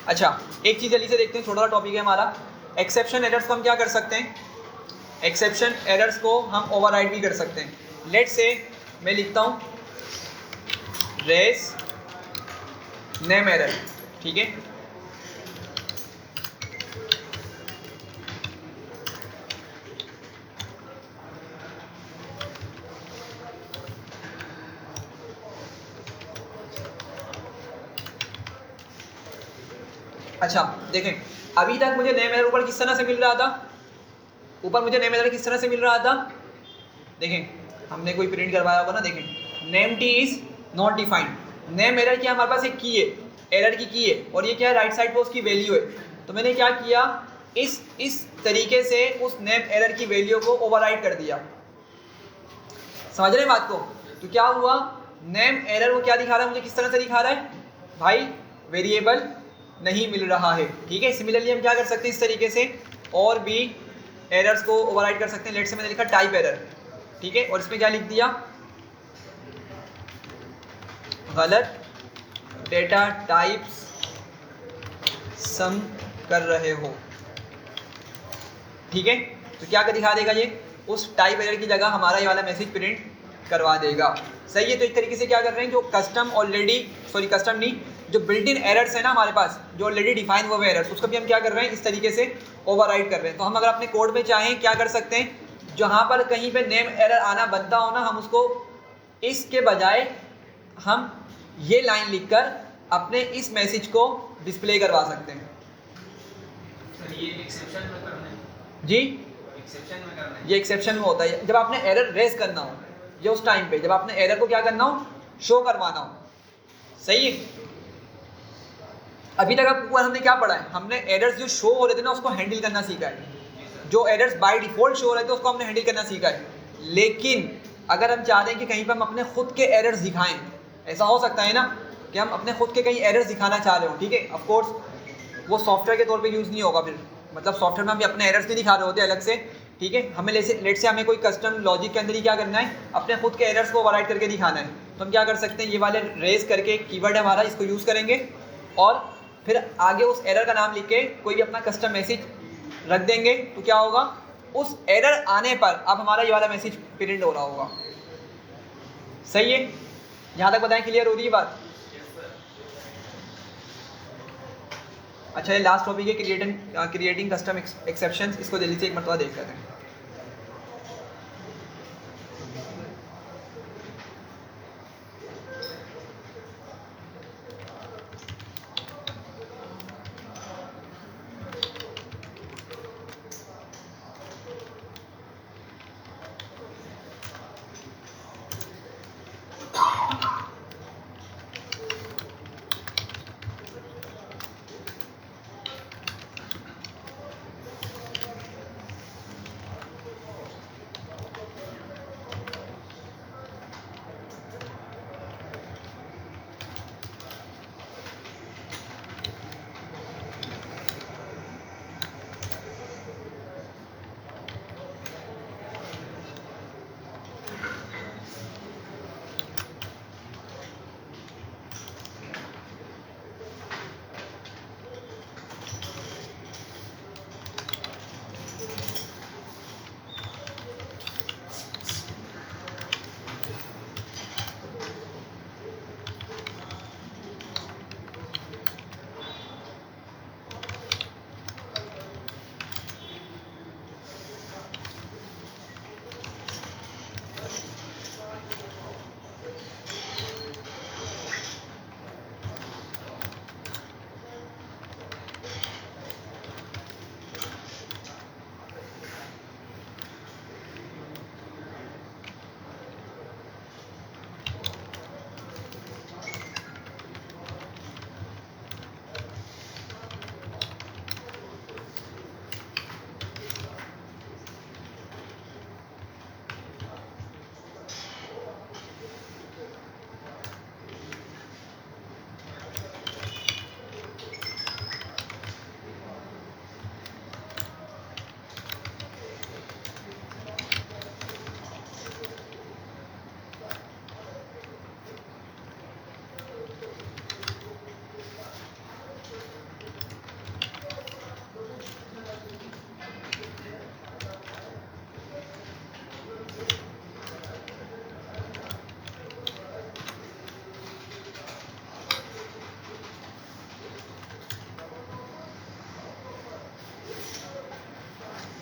अच्छा, एक चीज़ जल्दी से देखते हैं, छोटा सा टॉपिक है हमारा। एक्सेप्शन एरर्स को हम क्या कर सकते हैं, एक्सेप्शन एरर्स को हम ओवरराइड भी कर सकते हैं। लेट से मैं लिखता हूँ रेस नेम एरर, ठीक है, अच्छा देखें, अभी तक मुझे नेम एरर ऊपर किस तरह से मिल रहा था, ऊपर मुझे नेम एरर किस तरह से मिल रहा था, देखें हमने कोई प्रिंट करवाया होगा ना, देखें name T is not defined. Name error क्या, हमारे पास एक की है, एरर की है, और ये क्या है, राइट साइड पे उसकी वैल्यू है। तो मैंने क्या किया, इस तरीके से उस नेम एरर की वैल्यू को ओवरराइड कर दिया। समझ रहे हैं बात को? तो क्या हुआ, नेम एरर वो क्या दिखा रहा है मुझे, किस तरह से दिखा रहा है भाई, वेरिएबल नहीं मिल रहा है, ठीक है। सिमिलरली हम क्या कर सकते हैं, इस तरीके से और भी एरर्स को ओवरराइड कर सकते हैं। लेट से मैंने लिखा टाइप एरर, ठीक है, और इसमें क्या लिख दिया, गलत डेटा टाइप्स सम कर रहे हो, ठीक है। तो क्या दिखा देगा ये, उस टाइप एरर की जगह हमारा ये वाला मैसेज प्रिंट करवा देगा। सही है। तो एक तरीके से क्या कर रहे हैं, जो कस्टम ऑलरेडी, सॉरी कस्टम नहीं, जो बिल्ट इन एरर्स है ना हमारे पास, जो ऑलरेडी डिफाइन हुए एरर्स, उसको भी हम क्या कर रहे हैं, इस तरीके से ओवरराइड कर रहे हैं। तो हम अगर अपने कोड में चाहें क्या कर सकते हैं, जहाँ पर कहीं पे नेम एरर आना बनता हो ना, हम उसको इसके बजाय हम ये लाइन लिखकर अपने इस मैसेज को डिस्प्ले करवा सकते हैं। सर ये एक्सेप्शन में करना है, जी, एक्सेप्शन में करना है। ये एक्सेप्शन में होता है जब आपने एरर रेज करना हो, ये उस टाइम पे जब आपने एरर को क्या करना हो, शो करवाना हो। सही है। अभी तक आपको हमने क्या पढ़ा है, हमने एरर्स जो शो हो रहे थे ना उसको हैंडल करना सीखा है, जो एरर्स बाय डिफॉल्ट शो हो रहे थे उसको हमने हैंडल करना सीखा है। लेकिन अगर हम चाहते हैं कि कहीं पर हम अपने खुद के एरर्स दिखाएं, ऐसा हो सकता है ना कि हम अपने खुद के कहीं एरर्स दिखाना चाह रहे हो, ठीक है, ऑफ कोर्स वो सॉफ्टवेयर के तौर पे यूज़ नहीं होगा फिर, मतलब सॉफ्टवेयर में हम अपने एरर्स नहीं दिखा रहे होते अलग से, ठीक है। हमें लेट से हमें कोई कस्टम लॉजिक के अंदर ही क्या करना है, अपने खुद के एरर्स को ओवरराइड करके दिखाना है। तो हम क्या कर सकते हैं, ये वाले रेज करके कीवर्ड है हमारा, इसको यूज़ करेंगे और फिर आगे उस एरर का नाम लिख के कोई भी अपना कस्टम मैसेज रख देंगे। तो क्या होगा, उस एरर आने पर अब हमारा ये वाला मैसेज प्रिंट हो रहा होगा। सही है। यहाँ तक बताएं, क्लियर हो रही है बात? अच्छा, ये लास्ट टॉपिक है क्रिएटिंग कस्टम एक्सेप्शंस। इसको जल्दी से एक मरतबा देख लेते हैं।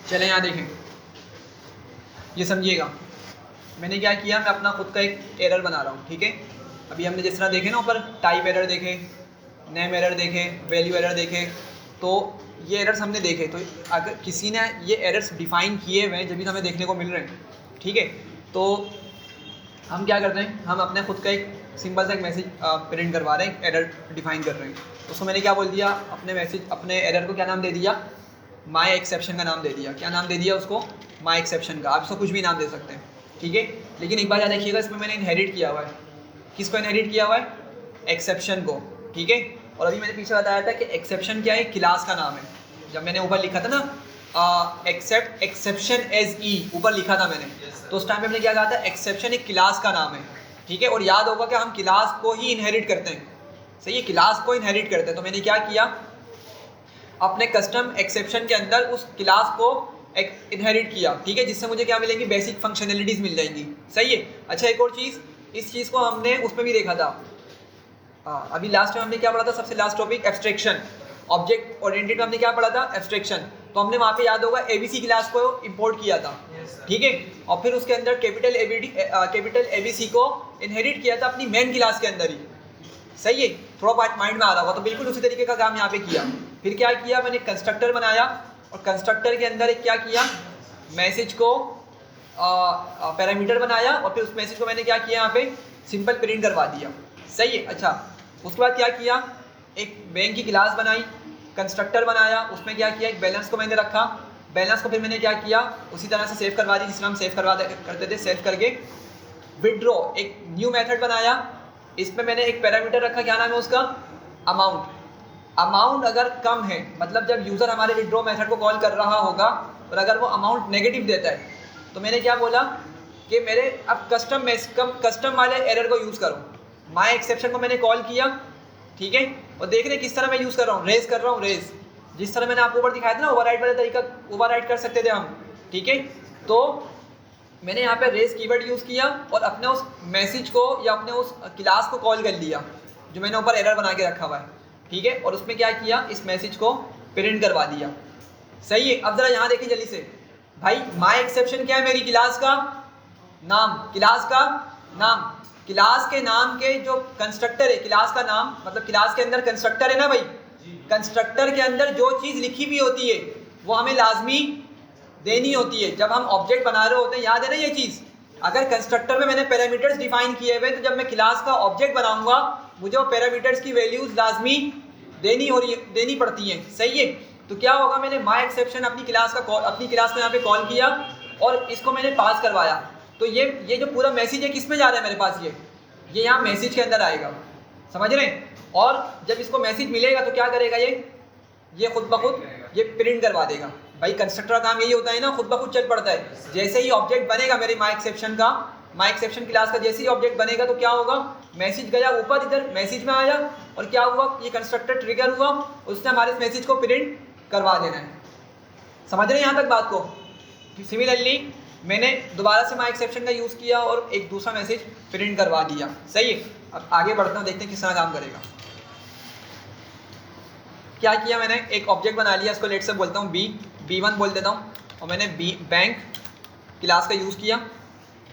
चलें यहाँ देखें, ये समझिएगा मैंने क्या किया, मैं अपना खुद का एक एरर बना रहा हूँ, ठीक है। अभी हमने जिस तरह देखे ना ऊपर, टाइप एरर देखे, नेम एरर देखे, वैल्यू एरर देखे, तो ये एरर्स हमने देखे। तो अगर किसी ने ये एरर्स डिफ़ाइन किए हुए हैं जब भी हमें देखने को मिल रहे हैं, ठीक है। तो हम क्या करते हैं, हम अपने खुद का एक सिंपल सा एक मैसेज प्रिंट करवा रहे हैं, एरर डिफ़ाइन कर रहे हैं। उसको मैंने क्या बोल दिया, अपने मैसेज, अपने एरर को क्या नाम दे दिया, माई एक्सेप्शन का नाम दे दिया। क्या नाम दे दिया उसको, माई एक्सेप्शन का। आप इसको कुछ भी नाम दे सकते हैं, ठीक है। लेकिन एक बार याद रखिएगा, इसमें मैंने इनहेरिट किया हुआ है, किसको इनहेरिट किया हुआ है, एक्सेप्शन को, ठीक है। और अभी मैंने पीछे बताया था कि एक्सेप्शन क्या है, क्लास का नाम है। जब मैंने ऊपर लिखा था ना एक्सेप्ट एक्सेप्शन एज ई ऊपर लिखा था मैंने, तो उस टाइम पे हमने क्या कहा था, एक्सेप्शन एक क्लास का नाम है, ठीक है। और याद होगा कि हम क्लास को ही इनहेरिट करते हैं, सही है, क्लास को इनहेरिट करते हैं। तो मैंने क्या किया, अपने कस्टम एक्सेप्शन के अंदर उस क्लास को इनहेरिट किया, ठीक है, जिससे मुझे क्या मिलेंगी, बेसिक फंक्शनैलिटीज़ मिल जाएंगी, सही है। अच्छा, एक और चीज़, इस चीज़ को हमने उसमें भी देखा था, अभी लास्ट में हमने क्या पढ़ा था, सबसे last topic abstraction, object oriented में हमने क्या पढ़ा था, एब्स्ट्रैक्शन। तो हमने वहाँ पे याद होगा एबीसी क्लास को इंपोर्ट किया था, ठीक है, और फिर उसके अंदर कैपिटल एबीसी को इनहेरिट किया था अपनी मेन क्लास के अंदर ही, सही है। थोड़ा पार्ट माइंड में आ रहा होगा, तो बिल्कुल उसी तरीके का काम यहाँ पे किया। फिर क्या किया, मैंने कंस्ट्रक्टर बनाया और कंस्ट्रक्टर के अंदर एक क्या किया, मैसेज को पैरामीटर बनाया और फिर उस मैसेज को मैंने क्या किया, यहाँ पे सिंपल प्रिंट करवा दिया, सही है। अच्छा, उसके बाद क्या किया, एक बैंक की क्लास बनाई, कंस्ट्रक्टर बनाया, उसमें क्या किया, एक बैलेंस को मैंने रखा, बैलेंस को फिर मैंने क्या किया, उसी तरह से सेव करवा दी जिस तरह हम सेव करते थे, सेव करके विड्रॉ एक न्यू मेथड बनाया, इसमें मैंने एक पैरामीटर रखा, क्या नाम है उसका, अमाउंट। अमाउंट अगर कम है, मतलब जब यूज़र हमारे विड्रॉ मेथड को कॉल कर रहा होगा और अगर वो अमाउंट नेगेटिव देता है, तो मैंने क्या बोला कि मेरे अब कस्टम वाले एरर को यूज़ करो। माई एक्सेप्शन को मैंने कॉल किया, ठीक है, और देख रहे किस तरह मैं यूज़ कर रहा हूँ, रेज कर रहा हूँ, रेज, जिस तरह मैंने आपको ऊपर दिखाया था ना, ओवरराइड वाला तरीका, ओवरराइड कर सकते थे हम, ठीक है। तो मैंने यहाँ पे रेज कीवर्ड यूज़ किया और अपने उस मैसेज को या अपने उस क्लास को कॉल कर लिया जो मैंने ऊपर एरर बना के रखा हुआ है, ठीक है, और उसमें क्या किया, इस मैसेज को प्रिंट करवा दिया, सही है। अब ज़रा यहाँ देखिए जल्दी से भाई, माई एक्सेप्शन क्या है, मेरी क्लास का नाम, क्लास का नाम, क्लास के नाम के जो कंस्ट्रक्टर है, क्लास का नाम मतलब क्लास के अंदर कंस्ट्रक्टर है ना भाई, कंस्ट्रक्टर के अंदर जो चीज़ लिखी भी होती है वो हमें लाजमी देनी होती है जब हम ऑब्जेक्ट बना रहे होते हैं, याद है ना ये चीज़। अगर कंस्ट्रक्टर में मैंने पैरामीटर्स डिफाइन किए हुए, तो जब मैं क्लास का ऑब्जेक्ट बनाऊंगा मुझे वो पैरामीटर्स की वैल्यूज लाजमी देनी पड़ती हैं, सही है। तो क्या होगा, मैंने माई एक्सेप्शन अपनी क्लास को यहाँ पे कॉल किया और इसको मैंने पास करवाया, तो ये जो पूरा मैसेज है किस में जा रहा है मेरे पास, ये यहाँ मैसेज के अंदर आएगा, समझ रहे हैं। और जब इसको मैसेज मिलेगा तो क्या करेगा, ये खुद ब खुद ये प्रिंट करवा देगा। भाई कंस्ट्रक्टर का काम यही होता है ना, खुद ब खुद चल पड़ता है। जैसे ही ऑब्जेक्ट बनेगा मेरे माई एक्सेप्शन क्लास का जैसे ही ऑब्जेक्ट बनेगा तो क्या होगा, मैसेज गया ऊपर, इधर मैसेज में आया और क्या हुआ, ये कंस्ट्रक्टर ट्रिगर हुआ, उसने हमारे मैसेज को प्रिंट करवा देना है। समझ रहे हैं यहाँ तक बात को। सिमिलरली मैंने दोबारा से माई एक्सेप्शन का यूज़ किया और एक दूसरा मैसेज प्रिंट करवा दिया, सही है। अब आगे बढ़ते हैं, देखते हैं किस तरह काम करेगा। क्या किया मैंने, एक ऑब्जेक्ट बना लिया, इसको लेट से बोलता हूँ B1 बोल देता हूँ, और मैंने बैंक क्लास का यूज़ किया।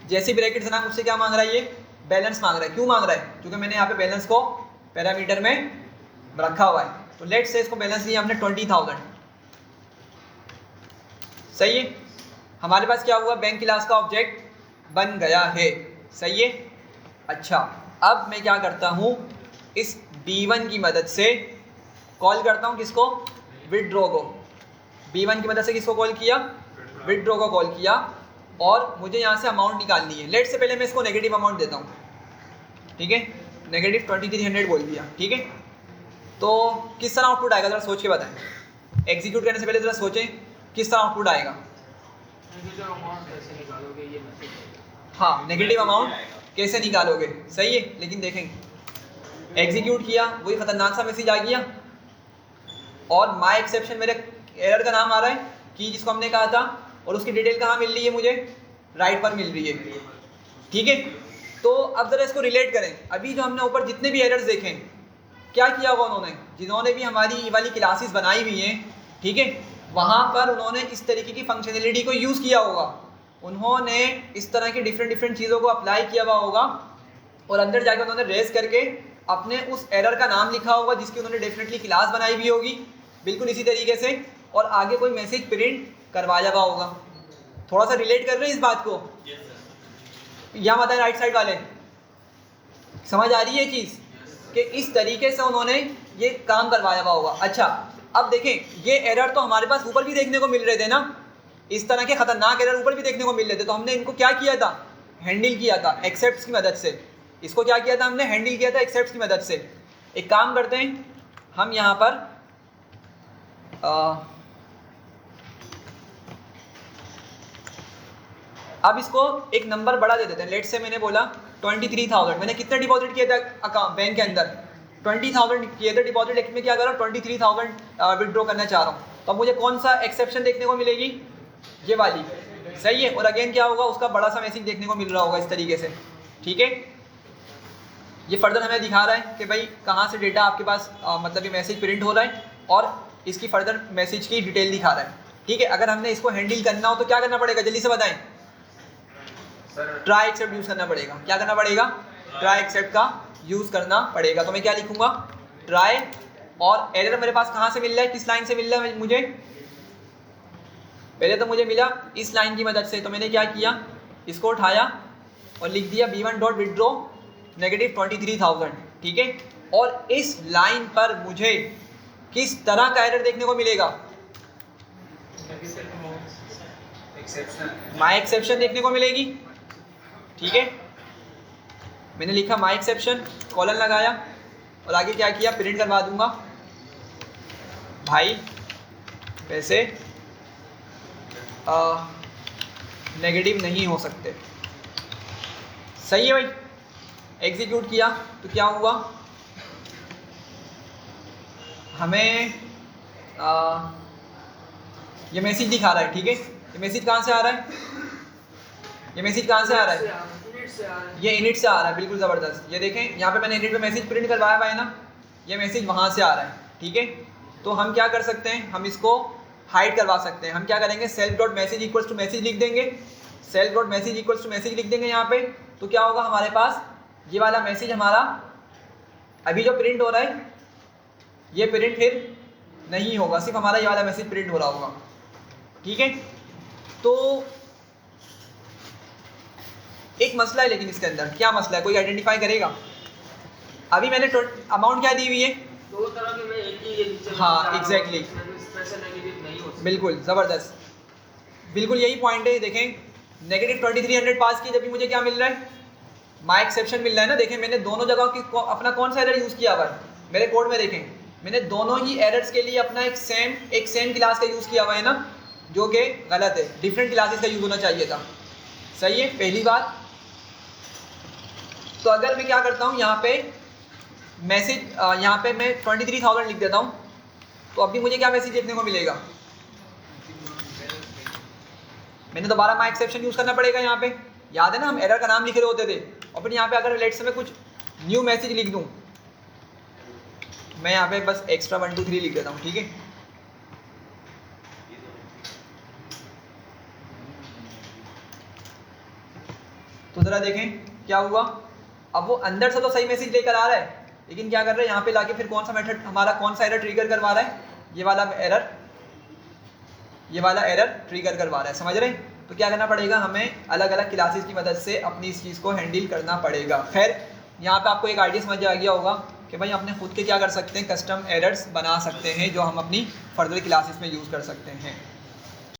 जैसे ब्रैकेट से ना मुझसे क्या मांग रहा है, ये बैलेंस मांग रहा है। क्यों मांग रहा है, क्योंकि मैंने यहाँ पे बैलेंस को पैरामीटर में रखा हुआ है। तो लेट से इसको बैलेंस लिया हमने 20,000, सही है। हमारे पास क्या हुआ, बैंक क्लास का ऑब्जेक्ट बन गया है, सही है। अच्छा, अब मैं क्या करता हूँ, इस B1 की मदद से कॉल करता हूँ किसको, विड्रॉ को। B1 की मदद से किसको कॉल किया, विड्रॉ को कॉल किया, और मुझे यहाँ से अमाउंट निकालनी है। लेट से पहले मैं इसको नेगेटिव अमाउंट देता हूँ, ठीक है, नेगेटिव 2300 बोल दिया, ठीक है। तो किस तरह आउटपुट आएगा, ज़रा सोच के बताएं। एग्जीक्यूट करने से पहले ज़रा सोचें किस तरह आउटपुट आएगा। हाँ, नेगेटिव अमाउंट कैसे निकालोगे, सही है। लेकिन देखेंगे, एग्जीक्यूट किया, वही ख़तरनाक सा मैसेज आ गया, और माई एक्सेप्शन मेरे एरर का नाम आ रहा है कि जिसको हमने कहा था, और उसकी डिटेल कहाँ मिल रही है, मुझे राइट पर मिल रही है, ठीक है। तो अब ज़रा इसको रिलेट करें। अभी जो हमने ऊपर जितने भी एरर्स देखें, क्या किया होगा उन्होंने, जिन्होंने भी हमारी ये वाली क्लासेस बनाई हुई हैं, ठीक है, वहाँ पर उन्होंने इस तरीके की फंक्शनैलिटी को यूज़ किया होगा। उन्होंने इस तरह की डिफरेंट चीज़ों को अप्लाई किया हुआ होगा, और अंदर जाके उन्होंने रेस करके अपने उस एरर का नाम लिखा होगा जिसकी उन्होंने डेफिनेटली क्लास बनाई हुई होगी, बिल्कुल इसी तरीके से, और आगे कोई मैसेज प्रिंट करवाया हुआ होगा। थोड़ा सा रिलेट कर रहे हैं इस बात को, यहाँ बताएं राइट साइड वाले, समझ आ रही है चीज़ कि इस तरीके से उन्होंने ये काम करवाया हुआ होगा। अच्छा, अब देखें, ये एरर तो हमारे पास ऊपर भी देखने को मिल रहे थे ना, इस तरह के खतरनाक एरर ऊपर भी देखने को मिल रहे थे, तो हमने इनको क्या किया था, हैंडल किया था एक्सेप्ट्स की मदद से। इसको क्या किया था हमने, हैंडल किया था एक्सेप्ट्स की मदद से। एक काम करते हैं, हम यहाँ पर अब इसको एक नंबर बड़ा दे देते हैं। लेट से मैंने बोला 23,000, मैंने कितना डिपॉजिट किया था अकाउंट बैंक के अंदर? 20,000 किए थे डिपॉजिट, लेकिन मैं क्या कर रहा हूँ 23,000 विड्रॉ करना चाह रहा हूँ। तो अब मुझे कौन सा एक्सेप्शन देखने को मिलेगी? ये वाली, सही है। और अगेन क्या होगा, उसका बड़ा सा मैसेज देखने को मिल रहा होगा इस तरीके से, ठीक है। ये फर्दर हमें दिखा रहा है कि भाई कहाँ से डेटा आपके पास मतलब ये मैसेज प्रिंट हो रहा है और इसकी फर्दर मैसेज की डिटेल दिखा रहा है, ठीक है। अगर हमने इसको हैंडल करना हो तो क्या करना पड़ेगा, जल्दी से बताएं। ट्राई एक्सेप्ट यूज़ करना पड़ेगा। क्या करना पड़ेगा? ट्राई एक्सेप्ट का यूज़ करना पड़ेगा। तो मैं क्या लिखूंगा? ट्राई, और एरर मेरे पास कहाँ से मिल रहा है, किस लाइन से मिल रहा है मुझे? पहले तो मुझे मिला इस लाइन की मदद से, तो मैंने क्या किया, इसको उठाया और लिख दिया b1 डॉट विड्रॉ -23,000, ठीक है। और इस लाइन पर मुझे किस तरह का एरर देखने को मिलेगा? माई एक्सेप्शन देखने को मिलेगी, ठीक है। मैंने लिखा माई एक्सेप्शन, कॉलन लगाया और आगे क्या किया, प्रिंट करवा दूंगा भाई पैसे नेगेटिव नहीं हो सकते। सही है भाई। एग्जीक्यूट किया तो क्या हुआ, हमें ये मैसेज दिखा रहा है, ठीक है। ये मैसेज कहाँ से आ रहा है? ये मैसेज कहाँ से आ रहा है? ये इनिट से आ रहा है, बिल्कुल ज़बरदस्त। ये देखें यहाँ पे मैंने इनिट पे मैसेज प्रिंट करवाया हुआ है ना, ये मैसेज वहाँ से आ रहा है, ठीक है। तो हम क्या कर सकते हैं, हम इसको हाइड करवा सकते हैं। हम क्या करेंगे, self dot message equals to message लिख देंगे। Self dot message equals to message लिख देंगे यहाँ पे। तो क्या होगा, हमारे पास ये वाला मैसेज हमारा अभी जो प्रिंट हो रहा है ये प्रिंट फिर नहीं होगा, सिर्फ हमारा ये वाला मैसेज प्रिंट हो रहा होगा, ठीक है। तो एक मसला है, लेकिन इसके अंदर क्या मसला है, कोई आइडेंटिफाई करेगा? अभी मैंने अमाउंट क्या दी हुई है? दो तरह के में एक ही ये नीचे हाँ, एग्जैक्टली, नहीं हो सकता। बिल्कुल ज़बरदस्त, बिल्कुल यही पॉइंट है। देखें -2300 पास की, जब भी मुझे क्या मिल रहा है, माई एक्सेप्शन मिल रहा है ना। देखें मैंने दोनों जगह की अपना कौन सा एरर यूज़ किया हुआ है मेरे कोड में। देखें मैंने दोनों ही एरर्स के लिए अपना एक सेम क्लास का यूज़ किया हुआ है ना, जो कि गलत है। डिफरेंट क्लासेस का यूज़ होना चाहिए था, सही है, पहली बात। तो अगर मैं क्या करता हूँ, यहाँ पे मैसेज यहाँ पे मैं 23,000 लिख देता हूँ, तो अभी मुझे क्या मैसेज देखने को मिलेगा? मैंने दोबारा माई एक्सेप्शन यूज़ करना पड़ेगा यहाँ पे। याद है ना, हम एरर का नाम लिख रहे होते थे, और फिर यहाँ पे अगर लेट से मैं कुछ न्यू मैसेज लिख दूँ, मैं यहाँ पे बस एक्स्ट्रा 1 2 3 लिख देता हूँ, ठीक है। तो ज़रा देखें क्या हुआ। अब वो अंदर से तो सही मैसेज लेकर आ रहा है, लेकिन क्या कर रहा है, यहाँ पे लाके फिर कौन सा मेथड हमारा, कौन सा एरर ट्रिगर करवा रहा है? ये वाला एरर ट्रिगर करवा रहा है, समझ रहे हैं। तो क्या करना पड़ेगा, हमें अलग अलग क्लासेस की मदद से अपनी इस चीज़ को हैंडल करना पड़ेगा। खैर यहाँ पे आपको एक आइडिया समझ आ गया होगा कि भाई अपने खुद के क्या कर सकते हैं, कस्टम एरर्स बना सकते हैं, जो हम अपनी फर्दर क्लासेस में यूज़ कर सकते हैं।